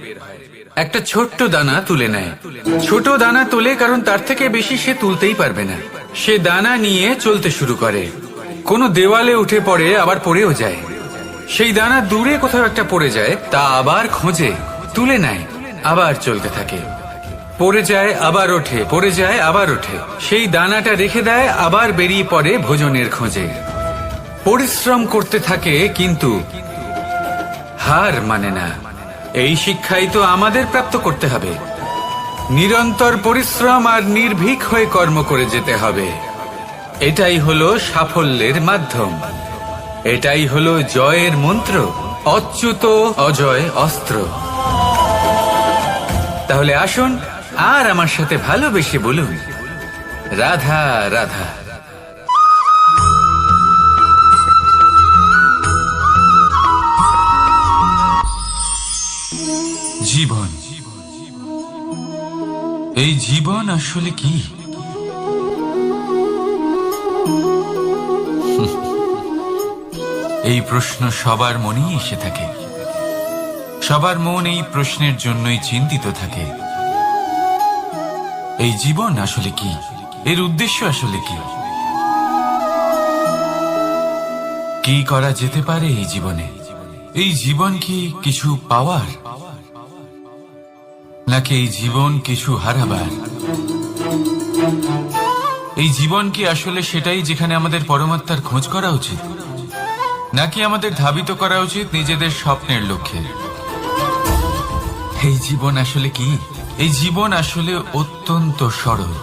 একটা ছোট্ট দানা তুলে নেয়। ছোট দানা তোলে কারণ তার থেকে বেশি সে তুলতেই পারবে না। সে দানা নিয়ে চলতে শুরু করে, কোনো দেওয়ালে উঠে পড়ে, আবার পড়েও যায়। সেই দানা দূরে কোথাও একটা পড়ে যায়, তা আবার খোঁজে, তুলে নেয়, আবার চলতে থাকে। পড়ে যায়, আবার ওঠে, পড়ে যায়, আবার ওঠে। সেই দানাটা রেখে দেয়, আবার বেরিয়ে পড়ে ভোজনের খোঁজে। পরিশ্রম করতে থাকে কিন্তু হার মানে না। এই শিক্ষাই তো আমাদের প্রাপ্ত করতে হবে। নিরন্তর পরিশ্রম আর নির্ভীক হয়ে কর্ম করে যেতে হবে। এটাই হলো সাফল্যের মাধ্যম, এটাই হলো জয়ের মন্ত্র, অচ্যুত অজয় অস্ত্র। তাহলে আসুন আর আমার সাথে ভালোবেসে বলুন, রাধা রাধা। জীবন, এই জীবন আসলে কি? এই প্রশ্ন সবার মনেই এসে থাকে। সবার মন এই প্রশ্নের জন্যই চিন্তিত থাকে। এই জীবন আসলে কি? এর উদ্দেশ্য আসলে কি? কি করা যেতে পারে এই জীবনে? এই জীবন কি কিছু পাওয়ার, নাকি এই জীবন কিছু হারাবার? এই জীবন কি আসলে সেটাই যেখানে আমাদের পরমাত্মার খোঁজ করা উচিত, নাকি আমাদের ধাবিত করা উচিত নিজেদের স্বপ্নের লক্ষ্যে? এই জীবন আসলে কি? এই জীবন আসলে অত্যন্ত সরল।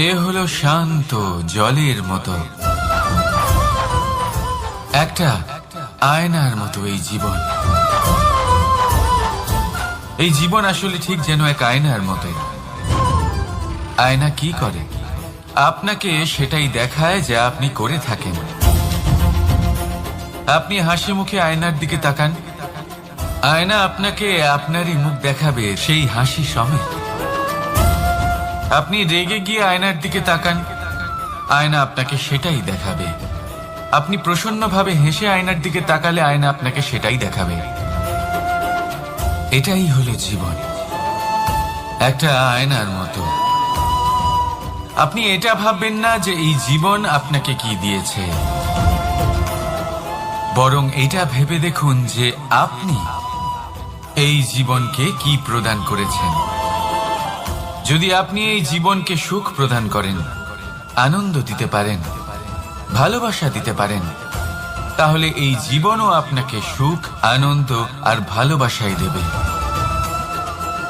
এ হলো শান্ত জলের মতো, একটা আয়নার মতো এই জীবন। এই জীবন আসলে ঠিক যেন এক আয়নার মতো। আয়না কি করে? আপনাকে সেটাই দেখায় যা আপনি করে থাকেন। আপনি হাসি মুখে আয়নার দিকে তাকান, আয়না আপনাকে আপনারই মুখ দেখাবে সেই হাসি সমেত। আপনি রেগে গিয়ে আয়নার দিকে তাকান, আয়না আপনাকে সেটাই দেখাবে। আপনি প্রসন্নভাবে হেসে আয়নার দিকে তাকালে আয়না আপনাকে সেটাই দেখাবে। এটাই হলো জীবন, একটা আয়নার মতো। আপনি এটা ভাববেন না যে এই জীবন আপনাকে কি দিয়েছে, বরং এটা ভেবে দেখুন যে আপনি এই জীবনকে কি প্রদান করেছেন। যদি আপনি এই জীবনকে সুখ প্রদান করেন, আনন্দ দিতে পারেন, ভালোবাসা দিতে পারেন, তাহলে এই জীবনও আপনাকে সুখ, আনন্দ আর ভালোবাসাই দেবে।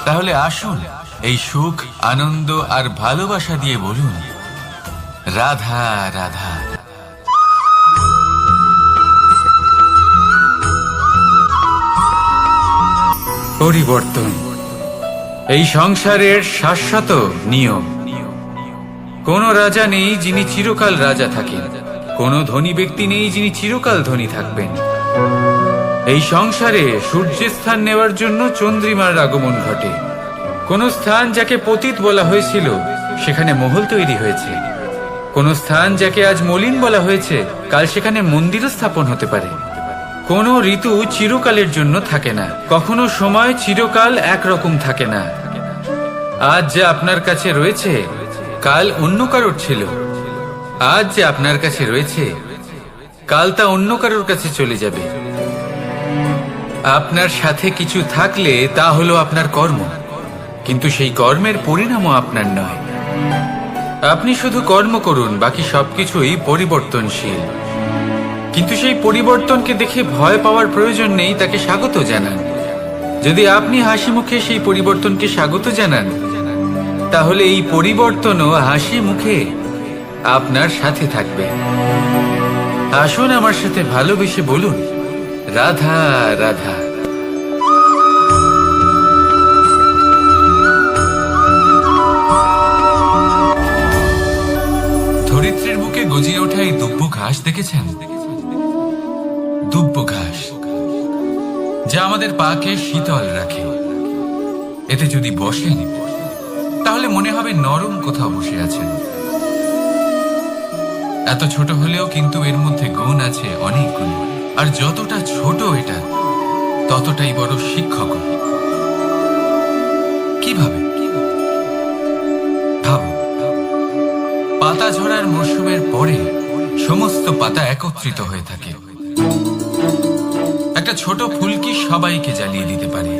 তাহলে আসুন এই সুখ, আনন্দ আর ভালোবাসা দিয়ে বলুন, রাধা রাধা। পরিবর্তন এই সংসারের শাশ্বত নিয়ম। কোন রাজা নেই যিনি চিরকাল রাজা থাকেন, কোন ধনী ব্যক্তি নেই যিনি চিরকাল ধনী থাকবেন। এই সংসারে সূর্যের স্থান নেওয়ার জন্য চন্দ্রিমার আগমন ঘটে। কোন স্থান যাকে পতিত বলা হয়েছিল সেখানে মহল তৈরি হয়েছে। কোন স্থান যাকে আজ মলিন বলা হয়েছে, কাল সেখানে মন্দিরও স্থাপন হতে পারে। কোনো ঋতু চিরকালের জন্য থাকে না, কখনো সময় চিরকাল একরকম থাকে না। আজ যে আপনার কাছে রয়েছে কাল অন্য কারোর ছিল, আজ যে আপনার কাছে রয়েছে কাল তা অন্য কারোর কাছে চলে যাবে। আপনার সাথে কিছু থাকলে তা হলো আপনার কর্ম, কিন্তু সেই কর্মের পরিণামও আপনার নয়। আপনি শুধু কর্ম করুন, বাকি সবকিছুই পরিবর্তনশীল। কিন্তু সেই পরিবর্তনকে দেখে ভয় পাওয়ার প্রয়োজন নেই, তাকে স্বাগত জানান। যদি আপনি হাসি মুখে সেই পরিবর্তনকে স্বাগত জানান, তাহলে এই পরিবর্তনও হাসি মুখে আপনার সাথে থাকবে। আসুন আমার সাথে ভালোবেসে বলুন, রাধা রাধা। ধরিত্রীর বুকে গজিয়ে ওঠা এই দুব্য ঘাস দেখেছেন? দুব্য ঘাস, যা আমাদের পাকে শীতল রাখে। এতে যদি বসেন তাহলে মনে হবে নরম কোথাও বসে আছেন। এত ছোট হলেও কিন্তু এর মধ্যে গুণ আছে অনেক গুণ, আর যতটা ছোট এটা ততটাই বড় শিক্ষক। কিভাবে? ভাবো, পাতা ঝরার মরশুমের পরে সমস্ত পাতা একত্রিত হয়ে থাকে। একটা ছোট ফুলকি সবাইকে জ্বালিয়ে দিতে পারে,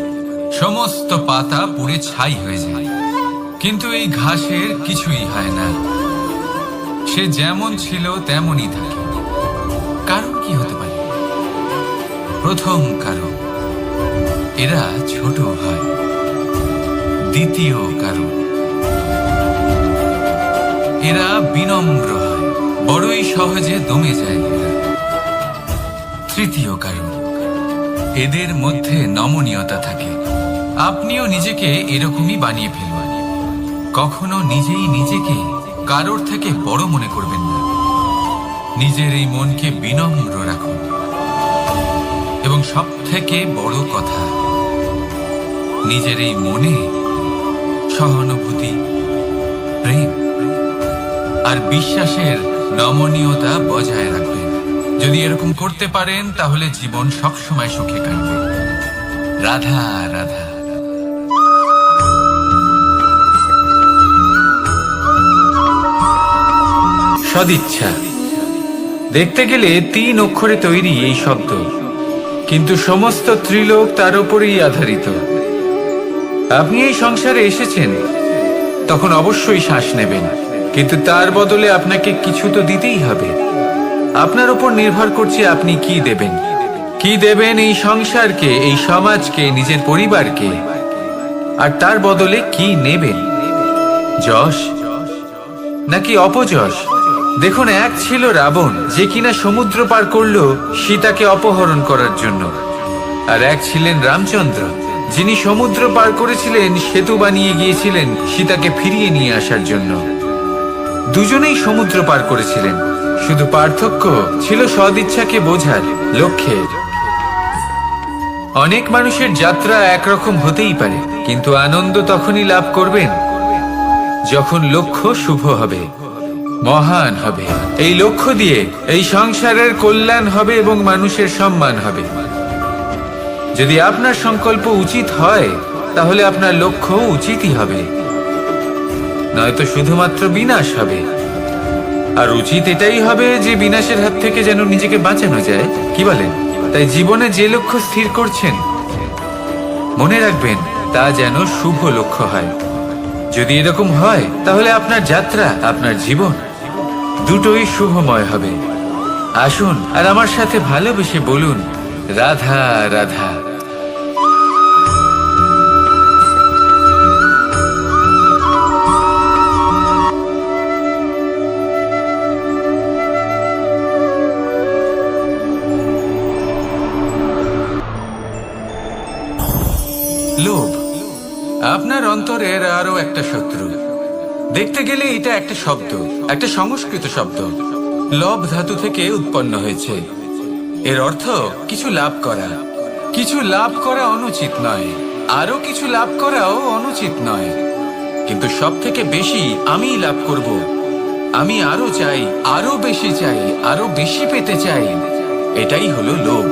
সমস্ত পাতা পুড়ে ছাই হয়ে যায়। কিন্তু এই ঘাসের কিছুই হয় না, সে যেমন ছিল তেমনই থাকে। কারণ কি হতে পারে? প্রথম কারণ, এরা ছোট হয়। দ্বিতীয় কারণ, এরা বিনম্র হয়, বড়ই সহজে দমে যায় এরা। তৃতীয় কারণ, এদের মধ্যে নমনীয়তা থাকে। আপনিও নিজেকে এরকমই বানিয়ে ফেলবেন। কখনো নিজেই নিজেকে কারোর থেকে বড় মনে করবেন না। নিজের এই মনকে বিনম্র রাখুন। এবং সব থেকে বড় কথা, নিজের এই মনে সহানুভূতি, প্রেম আর বিশ্বাসের নমনীয়তা বজায় রাখবেন। যদি এরকম করতে পারেন তাহলে জীবন সবসময় সুখে কাটবে। রাধা রাধা। সদিচ্ছা, দেখতে গেলে 3 অক্ষরে তৈরি এই শব্দ, কিন্তু সমস্ত ত্রিলোক তার উপরেই আধারিত। আপনি এই সংসারে এসেছেন, তখন অবশ্যই শ্বাস নেবেন, কিন্তু তার বদলে আপনাকে কিছু তো দিতেই হবে। আপনার উপর নির্ভর করছে আপনি কি দেবেন। কি দেবেন এই সংসারকে, এই সমাজকে, নিজের পরিবারকে, আর তার বদলে কি নেবেন? যশ নাকি অপযশ? দেখুন, এক ছিল রাবণ, যে কিনা সমুদ্র পার করল সীতাকে অপহরণ করার জন্য, আর এক ছিলেন রামচন্দ্র, যিনি সমুদ্র পার করেছিলেন, সেতু বানিয়ে গিয়েছিলেন সীতাকে ফিরিয়ে নিয়ে আসার জন্য। দুজনেই সমুদ্র পার করেছিলেন, শুধু পার্থক্য ছিল সদিচ্ছাকে বোঝার, লক্ষ্যের। অনেক মানুষের যাত্রা একরকম হতেই পারে, কিন্তু আনন্দ তখনই লাভ করবেন যখন লক্ষ্য শুভ হবে, মহান হবে। এই লক্ষ্য দিয়ে এই সংসারের কল্যাণ হবে এবং মানুষের সম্মান হবে। যদি আপনার সংকল্প উচিত হয়, তাহলে আপনার লক্ষ্য উচিতই হবে, নয়তো শুধুমাত্র বিনাশ হবে। আর উচিত এটাই হবে যে বিনাশের হাত থেকে যেন নিজেকে বাঁচানো যায়, কি বলেন? তাই জীবনে যে লক্ষ্য স্থির করছেন, মনে রাখবেন তা যেন শুভ লক্ষ্য হয়। যদি এরকম হয়, তাহলে আপনার যাত্রা, আপনার জীবন দুটোই শুভময় হবে। আসুন আর আমার সাথে ভালোবেসে বলুন, রাধা রাধা। লোভ আপনার অন্তরের আরো একটা শত্রু। দেখতে গেলে এটা একটা শব্দ, একটা সংস্কৃত শব্দ, লব ধাতু থেকে উৎপন্ন হয়েছে। এর অর্থ কিছু লাভ করা। কিছু লাভ করা অনুচিত নয়, আরো কিছু লাভ করাও অনুচিত নয়, কিন্তু সব থেকে বেশি আমি লাভ করব, আমি আরো চাই, আরো বেশি চাই, আরো বেশি পেতে চাই, এটাই হলো লোভ।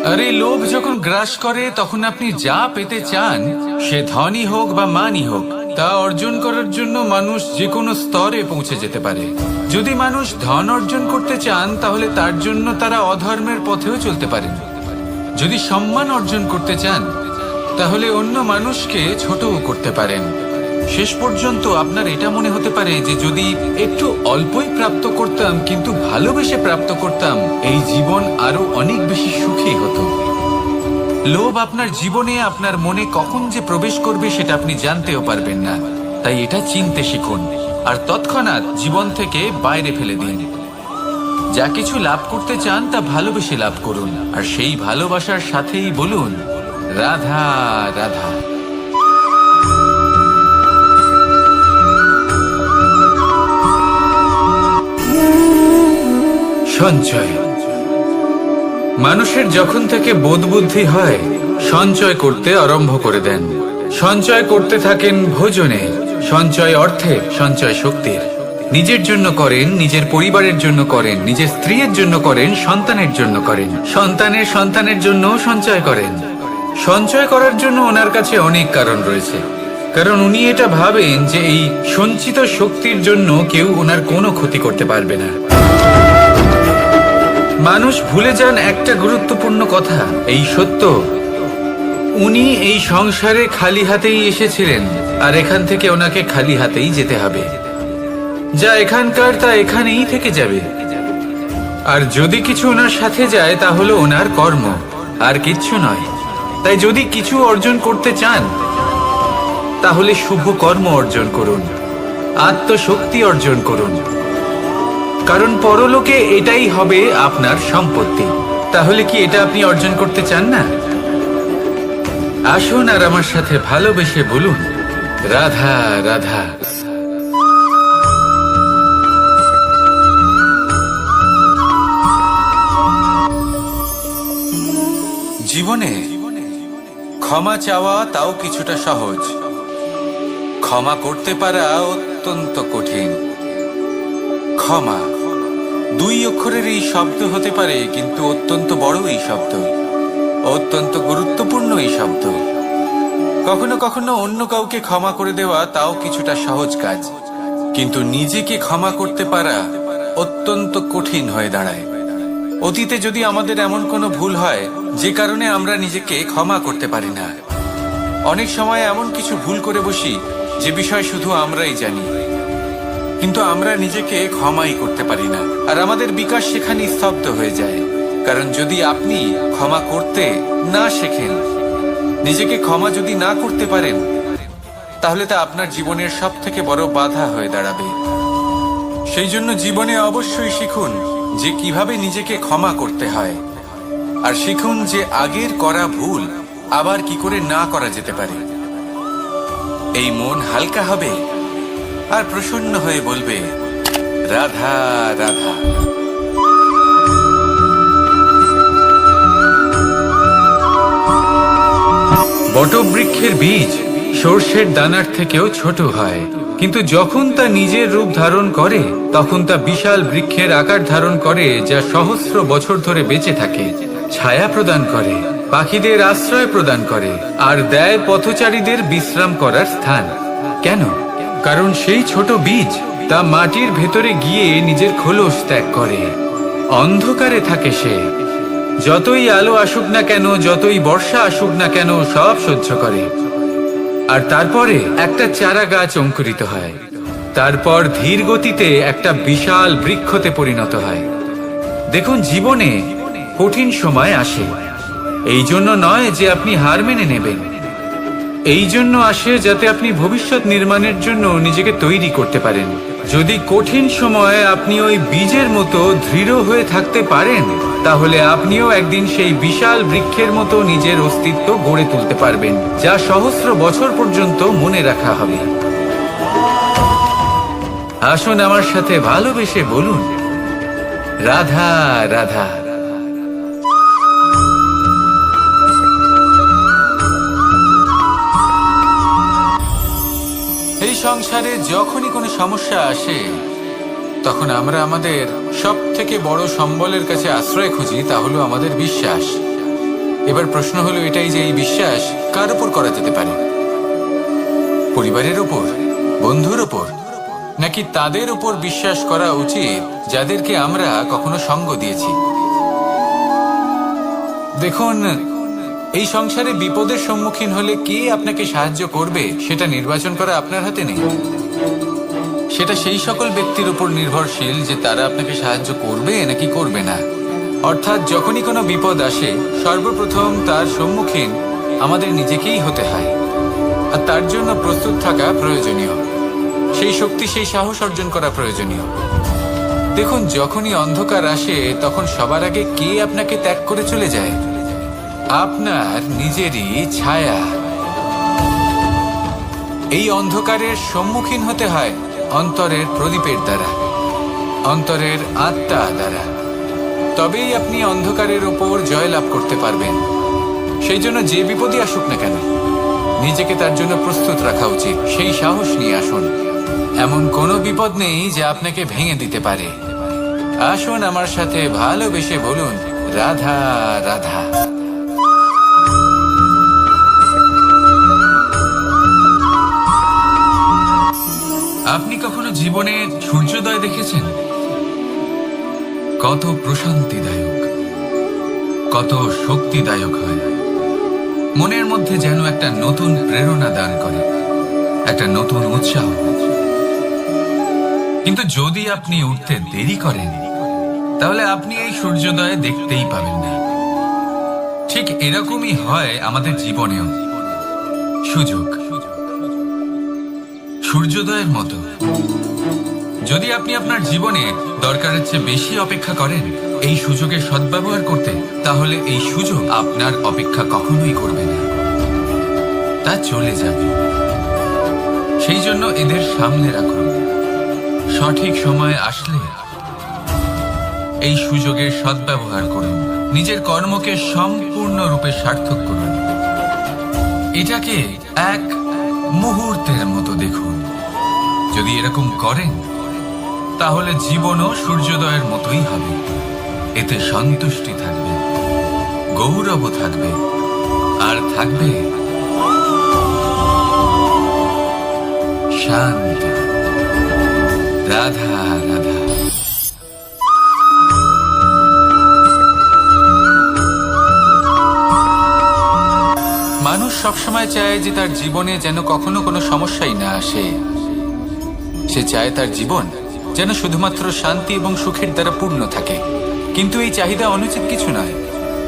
আরে লোভ যখন গ্রাস করে তখন আপনি যা পেতে চান, সে ধনই হোক বা মানই হোক, তা অর্জন করার জন্য মানুষ যে কোনো স্তরে পৌঁছে যেতে পারে। যদি মানুষ ধন অর্জন করতে চান তাহলে তার জন্য তারা অধর্মের পথেও চলতে পারেন। যদি সম্মান অর্জন করতে চান তাহলে অন্য মানুষকে ছোটও করতে পারেন। শেষ পর্যন্ত আপনার এটা মনে হতে পারে যে যদি একটু অল্পই প্রাপ্ত করতাম কিন্তু ভালোবেসে প্রাপ্ত করতাম, এই জীবন আরো অনেক বেশি সুখী হতো। লোভ আপনার জীবনে, আপনার মনে কখন যে প্রবেশ করবে সেটা আপনি জানতেও পারবেন না। তাই এটা চিনতে শিখুন আর তৎক্ষণাৎ জীবন থেকে বাইরে ফেলে দিন। যা কিছু লাভ করতে চান তা ভালোবেসে লাভ করুন, আর সেই ভালোবাসার সাথেই বলুন রাধা রাধা। সঞ্চয়। মানুষের যখন থেকে বোধ বুদ্ধি হয় সঞ্চয় করতে আরম্ভ করে দেন। সঞ্চয় করতে থাকেন ভোজনে, সঞ্চয় অর্থে, সঞ্চয় শক্তির। নিজের জন্য করেন, নিজের পরিবারের জন্য করেন, নিজের স্ত্রীর জন্য করেন, সন্তানের জন্য করেন, সন্তানের সন্তানের জন্য সঞ্চয় করেন। সঞ্চয় করার জন্য ওনার কাছে অনেক কারণ রয়েছে, কারণ উনি এটা ভাবেন যে এই সঞ্চিত শক্তির জন্য কেউ ওনার কোনো ক্ষতি করতে পারবে না। মানুষ ভুলে যান একটা গুরুত্বপূর্ণ কথা, এই সত্য, উনি এই সংসারে খালি হাতেই এসেছিলেন আর এখান থেকে ওনাকে খালি হাতেই যেতে হবে। যা এখানকার তা এখানেই থেকে যাবে। আর যদি কিছু ওনার সাথে যায় তা হলো ওনার কর্ম, আর কিচ্ছু নয়। তাই যদি কিছু অর্জন করতে চান তাহলে শুভ কর্ম অর্জন করুন, আত্মশক্তি অর্জন করুন, কারণ পরলোকে এটাই হবে আপনার সম্পত্তি। তাহলে কি এটা আপনি অর্জন করতে চান না? আসুন আর আমার সাথে ভালোবেসে বলুন রাধা রাধা। জীবনে ক্ষমা চাওয়া তাও কিছুটা সহজ, ক্ষমা করতে পারা অত্যন্ত কঠিন। ক্ষমা দুই অক্ষরের এই শব্দ হতে পারে, কিন্তু অত্যন্ত বড় এই শব্দ, অত্যন্ত গুরুত্বপূর্ণ এই শব্দ। কখনো কখনো অন্য কাউকে ক্ষমা করে দেওয়া তাও কিছুটা সহজ কাজ, কিন্তু নিজেকে ক্ষমা করতে পারা অত্যন্ত কঠিন হয়ে দাঁড়ায়। অতীতে যদি আমাদের এমন কোনো ভুল হয় যে কারণে আমরা নিজেকে ক্ষমা করতে পারি না, অনেক সময় এমন কিছু ভুল করে বসি যে বিষয় শুধু আমরাই জানি, কিন্তু আমরা নিজেকে ক্ষমাই করতে পারি না, আর আমাদের বিকাশ সেখানে স্তব্ধ হয়ে যায়। কারণ যদি আপনি ক্ষমা করতে না শেখেন, নিজেকে ক্ষমা যদি না করতে পারেন, তাহলে তা আপনার জীবনের সব থেকে বড় বাধা হয়ে দাঁড়াবে। সেই জন্য জীবনে অবশ্যই শিখুন যে কিভাবে নিজেকে ক্ষমা করতে হয়, আর শিখুন যে আগের করা ভুল আবার কি করে না করা যেতে পারে। এই মন হালকা হবে আর প্রসন্ন হয়ে বলবে রাধা রাধা। বটবৃক্ষের বীজ সর্ষের দানার থেকেও ছোট হয়, কিন্তু যখন তা নিজের রূপ ধারণ করে তখন তা বিশাল বৃক্ষের আকার ধারণ করে, যা সহস্র বছর ধরে বেঁচে থাকে, ছায়া প্রদান করে, পাখিদের আশ্রয় প্রদান করে, আর দেয় পথচারীদের বিশ্রাম করার স্থান। কেন? কারণ সেই ছোট বীজ তা মাটির ভেতরে গিয়ে নিজের খোলস ত্যাগ করে। অন্ধকারে থাকে সে, যতই আলো আসুক না কেন, যতই বর্ষা আসুক না কেন, সব সহ্য করে। আর তারপরে একটা চারা গাছ অঙ্কুরিত হয়, তারপর ধীর গতিতে একটা বিশাল বৃক্ষতে পরিণত হয়। দেখুন, জীবনে কঠিন সময় আসে, এই জন্য নয় যে আপনি হার মেনে নেবেন, এই জন্য আসে যাতে আপনি ভবিষ্যৎ নির্মাণের জন্য নিজেকে তৈরি করতে পারেন। যদি কঠিন সময়ে আপনি ওই বীজের মতো দৃঢ় হয়ে থাকতে পারেন, তাহলে আপনিও একদিন সেই বিশাল বৃক্ষের মতো নিজের অস্তিত্ব গড়ে তুলতে পারবেন, যা সহস্র বছর পর্যন্ত মনে রাখা হবে। আসুন আমার সাথে ভালোবেসে বলুন রাধা রাধা। এই সংসারে যখনই কোনো সমস্যা আসে তখন আমরা আমাদের সব থেকে বড় সম্বলের কাছে আশ্রয় খুঁজি, তা হলো আমাদের বিশ্বাস। এবার প্রশ্ন হলো এটাই যে এই বিশ্বাস কার উপর করা যেতে পারে? পরিবারের উপর, বন্ধুর উপর, নাকি তাদের উপর বিশ্বাস করা উচিত যাদেরকে আমরা কখনো সঙ্গ দিয়েছি? দেখুন, এই সংসারে বিপদের সম্মুখীন হলে কে আপনাকে সাহায্য করবে সেটা নির্বাচন করা আপনার হাতে নেই। সেটা সেই সকল ব্যক্তির উপর নির্ভরশীল যে তারা আপনাকে সাহায্য করবে নাকি করবে না। অর্থাৎ যখনই কোনো বিপদ আসে, সর্বপ্রথম তার সম্মুখীন আমাদের নিজেকেই হতে হয়, আর তার জন্য প্রস্তুত থাকা প্রয়োজনীয়। সেই শক্তি, সেই সাহস অর্জন করা প্রয়োজনীয়। দেখুন, যখনই অন্ধকার আসে তখন সবার আগে কে আপনাকে ত্যাগ করে চলে যায়? আপনার নিজেরই ছায়া। এই অন্ধকারের সম্মুখীন হতে হয় অন্তরের প্রদীপের দ্বারা, অন্তরের আত্মা দ্বারা। তবেই আপনি অন্ধকারের ওপর জয়লাভ করতে পারবেন। সেই জন্য যে বিপদই আসুক না কেন, নিজেকে তার জন্য প্রস্তুত রাখা উচিত। সেই সাহস নিয়ে আসুন। এমন কোনো বিপদ নেই যা আপনাকে ভেঙে দিতে পারে। আসুন আমার সাথে ভালোবেসে বলুন, রাধা রাধা। আপনি কখনো জীবনে সূর্যোদয় দেখেছেন? কত প্রশান্তিদায়ক, কত শক্তিদায়ক হয়। মনের মধ্যে যেন একটা নতুন প্রেরণা দান করে, একটা নতুন উৎসাহ। কিন্তু যদি আপনি উঠতে দেরি করেন, তাহলে আপনি এই সূর্যোদয় দেখতেই পাবেন না। ঠিক এরকমই হয় আমাদের জীবনেও। সুযোগ সূর্যোদয়ের মতো। যদি আপনি আপনার জীবনে দরকারের চেয়ে বেশি অপেক্ষা করেন এই সুযোগের সদ্ব্যবহার করতে, তাহলে এই সুযোগ আপনার অপেক্ষা কখনোই করবে না, তা চলে যাবে। সেই জন্য এদের সামনে রাখুন। সঠিক সময় আসলে এই সুযোগের সদ্ব্যবহার করুন। নিজের কর্মকে সম্পূর্ণরূপে সার্থক করুন। এটাকে এক মুহূর্তের মতো দেখুন। যদি এরকম করেন, তাহলে জীবনও সূর্যোদয়ের মতোই হবে। এতে সন্তুষ্টি থাকবে, গৌরব থাকবে, আর থাকবে শান্তি। রাধা রাধা। মানুষ সবসময় চায় যে তার জীবনে যেন কখনো কোনো সমস্যাই না আসে। সে চায় তার জীবন যেন শুধুমাত্র শান্তি এবং সুখের দ্বারা পূর্ণ থাকে। কিন্তু এই চাহিদা অনুচিত কিছু নয়।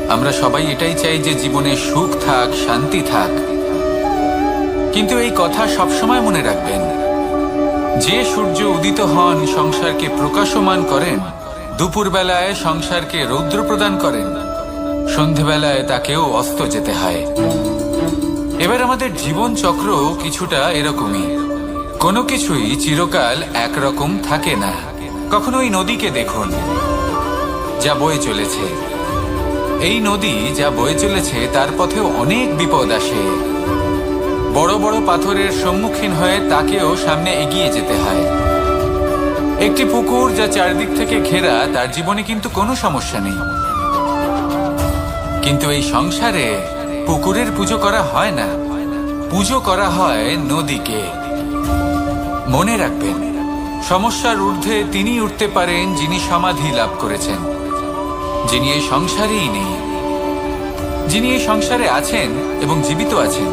আমরা সবাই এটাই চাই যে জীবনে সুখ থাক, শান্তি থাক। কিন্তু এই কথা সবসময় মনে রাখবেন, যে সূর্য উদিত হন সংসারকে প্রকাশমান করেন, দুপুরবেলায় সংসারকে রৌদ্র প্রদান করেন, সন্ধেবেলায় তাকেও অস্ত যেতে হয়। এবার আমাদের জীবন চক্র কিছুটা এরকমই। কোনো কিছুই চিরকাল একরকম থাকে না। কখনো এই নদীকে দেখুন, যা বয়ে চলেছে। এই নদী যা বয়ে চলেছে তার পথেও অনেক বিপদ আসে। বড় বড় পাথরের সম্মুখীন হয়ে তাকেও সামনে এগিয়ে যেতে হয়। একটি পুকুর যা চারদিক থেকে ঘেরা, তার জীবনে কিন্তু কোনো সমস্যা নেই। কিন্তু এই সংসারে পুকুরের পুজো করা হয় না, পুজো করা হয় নদীকে। মনে রাখবেন, সমস্যার ঊর্ধ্বে তিনি উঠতে পারেন যিনি সমাধি লাভ করেছেন, যিনি এই সংসারেই নেই। যিনি এই সংসারে আছেন এবং জীবিত আছেন,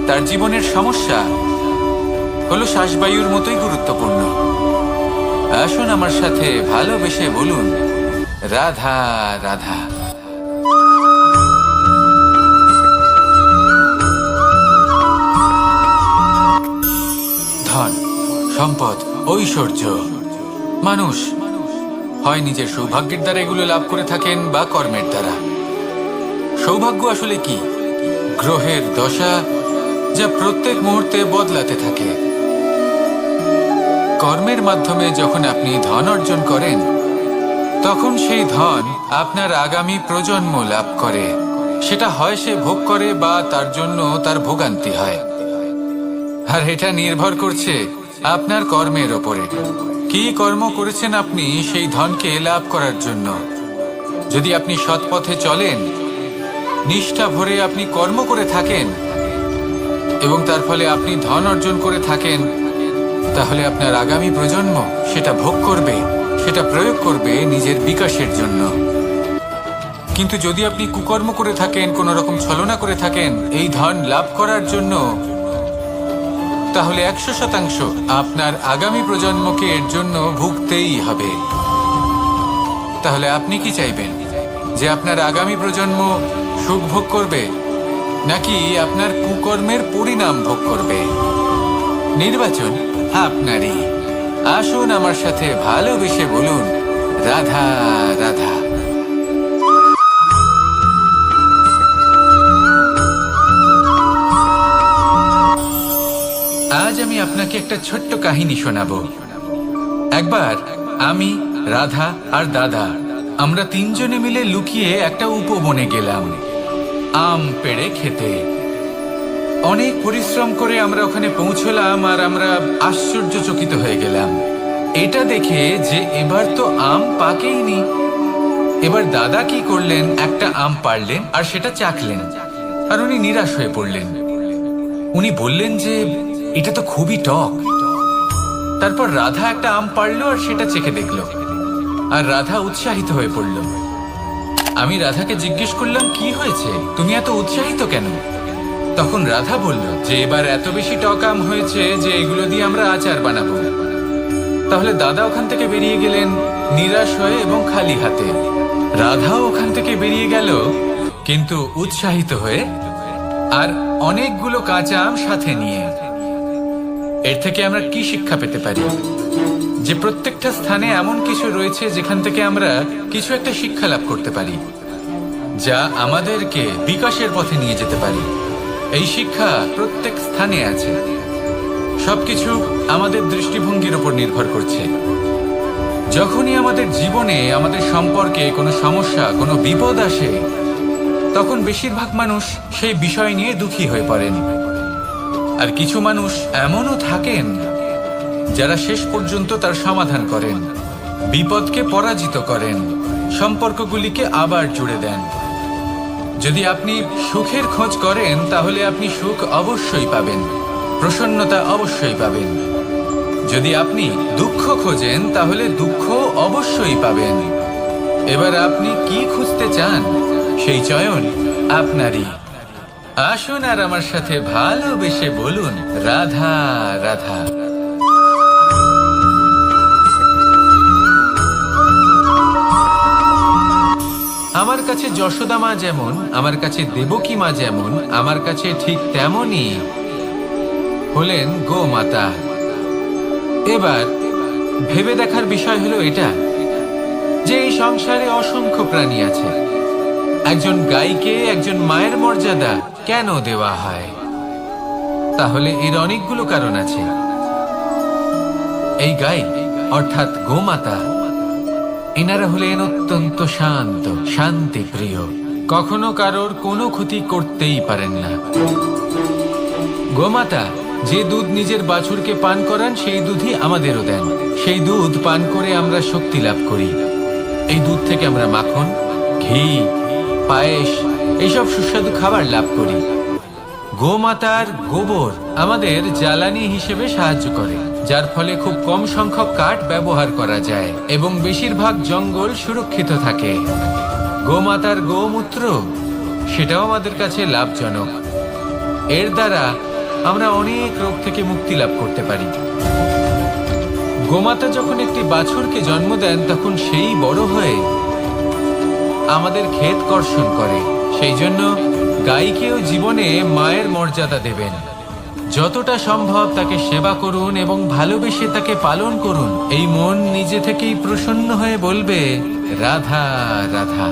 তার জীবনের সমস্যা হলো শ্বাসবায়ুর মতোই গুরুত্বপূর্ণ। আসুন আমার সাথে ভালোবেসে বলুন, রাধা রাধা। ধন, সম্পদ, ঐশ্বর্য, মানুষ হয় নিজের সৌভাগ্যের দ্বারা এগুলো লাভ করে থাকেন বা কর্মের দ্বারা। সৌভাগ্য আসলে কি? গ্রহের দশা যা প্রত্যেক মুহূর্তে বদলাতে থাকে। কর্মের মাধ্যমে যখন আপনি ধন অর্জন করেন, তখন সেই ধন আপনার আগামী প্রজন্ম লাভ করে। সেটা হয় সে ভোগ করে বা তার জন্য তার ভোগান্তি হয়। আর এটা নির্ভর করছে আপনার কর্মের ওপরে। কি কর্ম করেছেন আপনি সেই ধনকে লাভ করার জন্য? যদি আপনি সৎ পথে চলেন, নিষ্ঠা ভরে আপনি কর্ম করে থাকেন এবং তার ফলে আপনি ধন অর্জন করে থাকেন, তাহলে আপনার আগামী প্রজন্ম সেটা ভোগ করবে, সেটা প্রয়োগ করবে নিজের বিকাশের জন্য। কিন্তু যদি আপনি কুকর্ম করে থাকেন, কোনো রকম ছলনা করে থাকেন এই ধন লাভ করার জন্য, তাহলে 100% আপনার আগামী প্রজন্মকে এর জন্য ভুগতেই হবে। তাহলে আপনি কি চাইবেন, যে আপনার আগামী প্রজন্ম সুখ ভোগ করবে নাকি আপনার কুকর্মের পরিণাম ভোগ করবে? নির্বাচন আপনারই। আসুন আমার সাথে ভালোবেসে বলুন, রাধা রাধা। আজ আমি আপনাকে একটা ছোট্ট কাহিনী শোনাবো। একবার আমি, রাধা আর দাদা, আমরা তিনজনে মিলে লুকিয়ে একটা উপবনে গেলাম আম পেড়ে খেতে। অনেক পরিশ্রম করে আমরা ওখানে পৌঁছলাম আর আমরা আশ্চর্যচকিত হয়ে গেলাম এটা দেখে যে এবার তো আম পাকেইনি। এবার দাদা কি করলেন, একটা আম পাড়লেন আর সেটা চাখলেন, আর উনি নিরাশ হয়ে পড়লেন। উনি বললেন যে এটা তো খুবই টক। তারপর রাধা একটা আম পাড়লো আর সেটা চেখে দেখলো, আর রাধা উৎসাহিত হয়ে পড়ল। আমি রাধাকে জিজ্ঞেস করলাম, কি হয়েছে, তুমি এত উৎসাহিত কেন? তখন রাধা বলল যে এবার এত বেশি টক আম হয়েছে যে এগুলো দিয়ে আমরা আচার বানাবো। তাহলে দাদা ওখান থেকে বেরিয়ে গেলেন নিরাশ হয়ে এবং খালি হাতে। রাধাও ওখান থেকে বেরিয়ে গেল কিন্তু উৎসাহিত হয়ে, আর অনেকগুলো কাঁচা আম সাথে নিয়ে। এর থেকে আমরা কি শিক্ষা পেতে পারি? যে প্রত্যেকটা স্থানে এমন কিছু রয়েছে যেখান থেকে আমরা কিছু একটা শিক্ষা লাভ করতে পারি, যা আমাদেরকে বিকাশের পথে নিয়ে যেতে পারি। এই শিক্ষা প্রত্যেক স্থানে আছে। সবকিছু আমাদের দৃষ্টিভঙ্গির উপর নির্ভর করছে। যখনই আমাদের জীবনে, আমাদের সম্পর্কে কোনো সমস্যা, কোনো বিপদ আসে, তখন বেশিরভাগ মানুষ সেই বিষয় নিয়ে দুঃখী হয়ে পড়েন। আর কিছু মানুষ এমনও থাকেন যারা শেষ পর্যন্ত তার সমাধান করেন, বিপদকে পরাজিত করেন, সম্পর্কগুলিকে আবার জুড়ে দেন। যদি আপনি সুখের খোঁজ করেন তাহলে আপনি সুখ অবশ্যই পাবেন, প্রসন্নতা অবশ্যই পাবেন। যদি আপনি দুঃখ খোঁজেন তাহলে দুঃখ অবশ্যই পাবেন। এবার আপনি কি খুঁজতে চান, সেই চয়ন আপনারই। আসুন আর আমার সাথে ভালোবেসে বলুন, রাধা রাধা। আমার কাছে যশোদা মা যেমন, আমার কাছে দেবকী মা যেমন, আমার কাছে ঠিক তেমনই হলেন গোমাতা। এবার ভেবে দেখার বিষয় হলো এটা, যে এই সংসারে অসংখ্য প্রাণী আছে। একজন গাইকে একজন মায়ের মর্যাদা কেন দেওয়া হয়? তাহলে এর অনেকগুলো কারণ আছে। এই গাই অর্থাৎ গোমাতা, এনারা হলেন অত্যন্ত শান্ত, শান্তি প্রিয়, কখনো কারোর কোনো ক্ষতি করতেই পারেন না। গোমাতা যে দুধ নিজের বাছুরকে পান করান সেই দুধই আমাদেরও দেন। সেই দুধ পান করে আমরা শক্তি লাভ করি। এই দুধ থেকে আমরা মাখন, ঘি, পায়েস, এইসব সুস্বাদু খাবার লাভ করি। গোমাতার গোবর আমাদের জ্বালানি হিসেবে সাহায্য করে, যার ফলে খুব কম সংখ্যক কাঠ ব্যবহার করা যায় এবং বেশিরভাগ জঙ্গল সুরক্ষিত থাকে। গোমাতার গোমূত্র, সেটাও আমাদের কাছে লাভজনক। এর দ্বারা আমরা অনেক রোগ থেকে মুক্তি লাভ করতে পারি। গোমাতা যখন একটি বাছুরকে জন্ম দেন তখন সেই বড় হয়ে আমাদের ক্ষেত কর্ষণ করে। সেই জন্য গাইকেও জীবনে মায়ের মর্যাদা দেবেন। যতটা সম্ভব তাকে সেবা করুন এবং ভালোবেসে তাকে পালন করুন। এই মন নিজে থেকেই প্রসন্ন হয়ে বলবে, রাধা রাধা।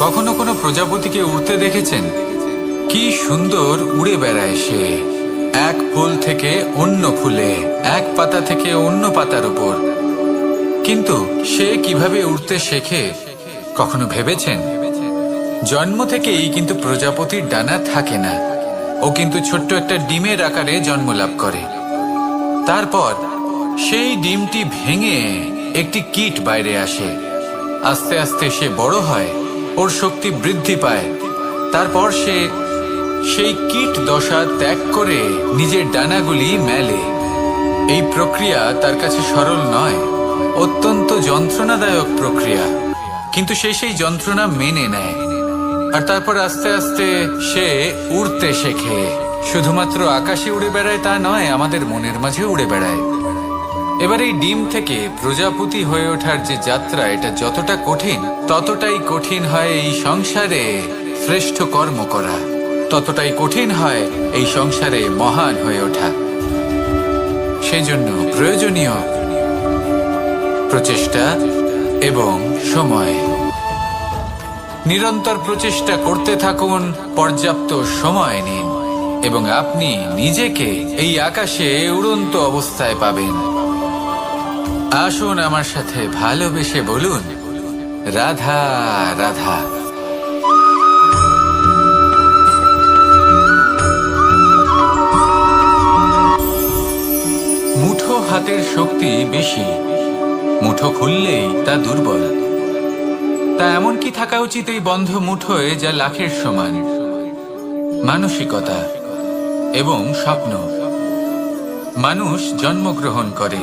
কখনো কোনো প্রজাপতিকে উড়তে দেখেছেন? কি সুন্দর উড়ে বেড়ায় সে, এক ফুল থেকে অন্য ফুলে, এক পাতা থেকে অন্য পাতার উপর। কিন্তু সে কিভাবে উড়তে শেখে কখনো ভেবেছেন? জন্ম থেকেই কিন্তু প্রজাপতির ডানা থাকে না। ও কিন্তু ছোট্ট একটা ডিমের আকারে জন্ম লাভ করে। তারপর সেই ডিমটি ভেঙে একটি কীট বাইরে আসে। আস্তে আস্তে সে বড় হয়, ওর শক্তি বৃদ্ধি পায়। তারপর সে সেই কীট দশা ত্যাগ করে নিজের ডানাগুলি মেলে। এই প্রক্রিয়া তার কাছে সরল নয়, অত্যন্ত যন্ত্রণাদায়ক প্রক্রিয়া, কিন্তু সে সেই যন্ত্রণা মেনে নেয়। আর তারপর আস্তে আস্তে সে উড়তে শেখে। শুধুমাত্র আকাশে উড়ে বেড়ায় তা নয়, আমাদের মনের মাঝে উড়ে বেড়ায়। এবার এই ডিম থেকে প্রজাপতি হয়ে ওঠার যে যাত্রা, এটা যতটা কঠিন, ততটাই কঠিন হয় এই সংসারে শ্রেষ্ঠ কর্ম করা, ততটাই কঠিন হয় এই সংসারে মহান হয়ে ওঠা। সেই জন্য প্রয়োজনীয় প্রচেষ্টা এবং সময়। নিরন্তর প্রচেষ্টা করতে থাকুন, পর্যাপ্ত সময় নিন, এবং আপনি নিজেকে এই আকাশে উড়ন্ত অবস্থায় পাবেন। আসুন আমার সাথে ভালোবেসে বলুন, রাধা রাধা। মুঠো হাতের শক্তি বেশি, মুঠো খুললেই তা দুর্বল। তা এমন কি থাকা উচিত এই বন্ধ মুঠোয় যা লাখের সমান? মানসিকতা এবং স্বপ্ন। মানুষ জন্মগ্রহণ করে,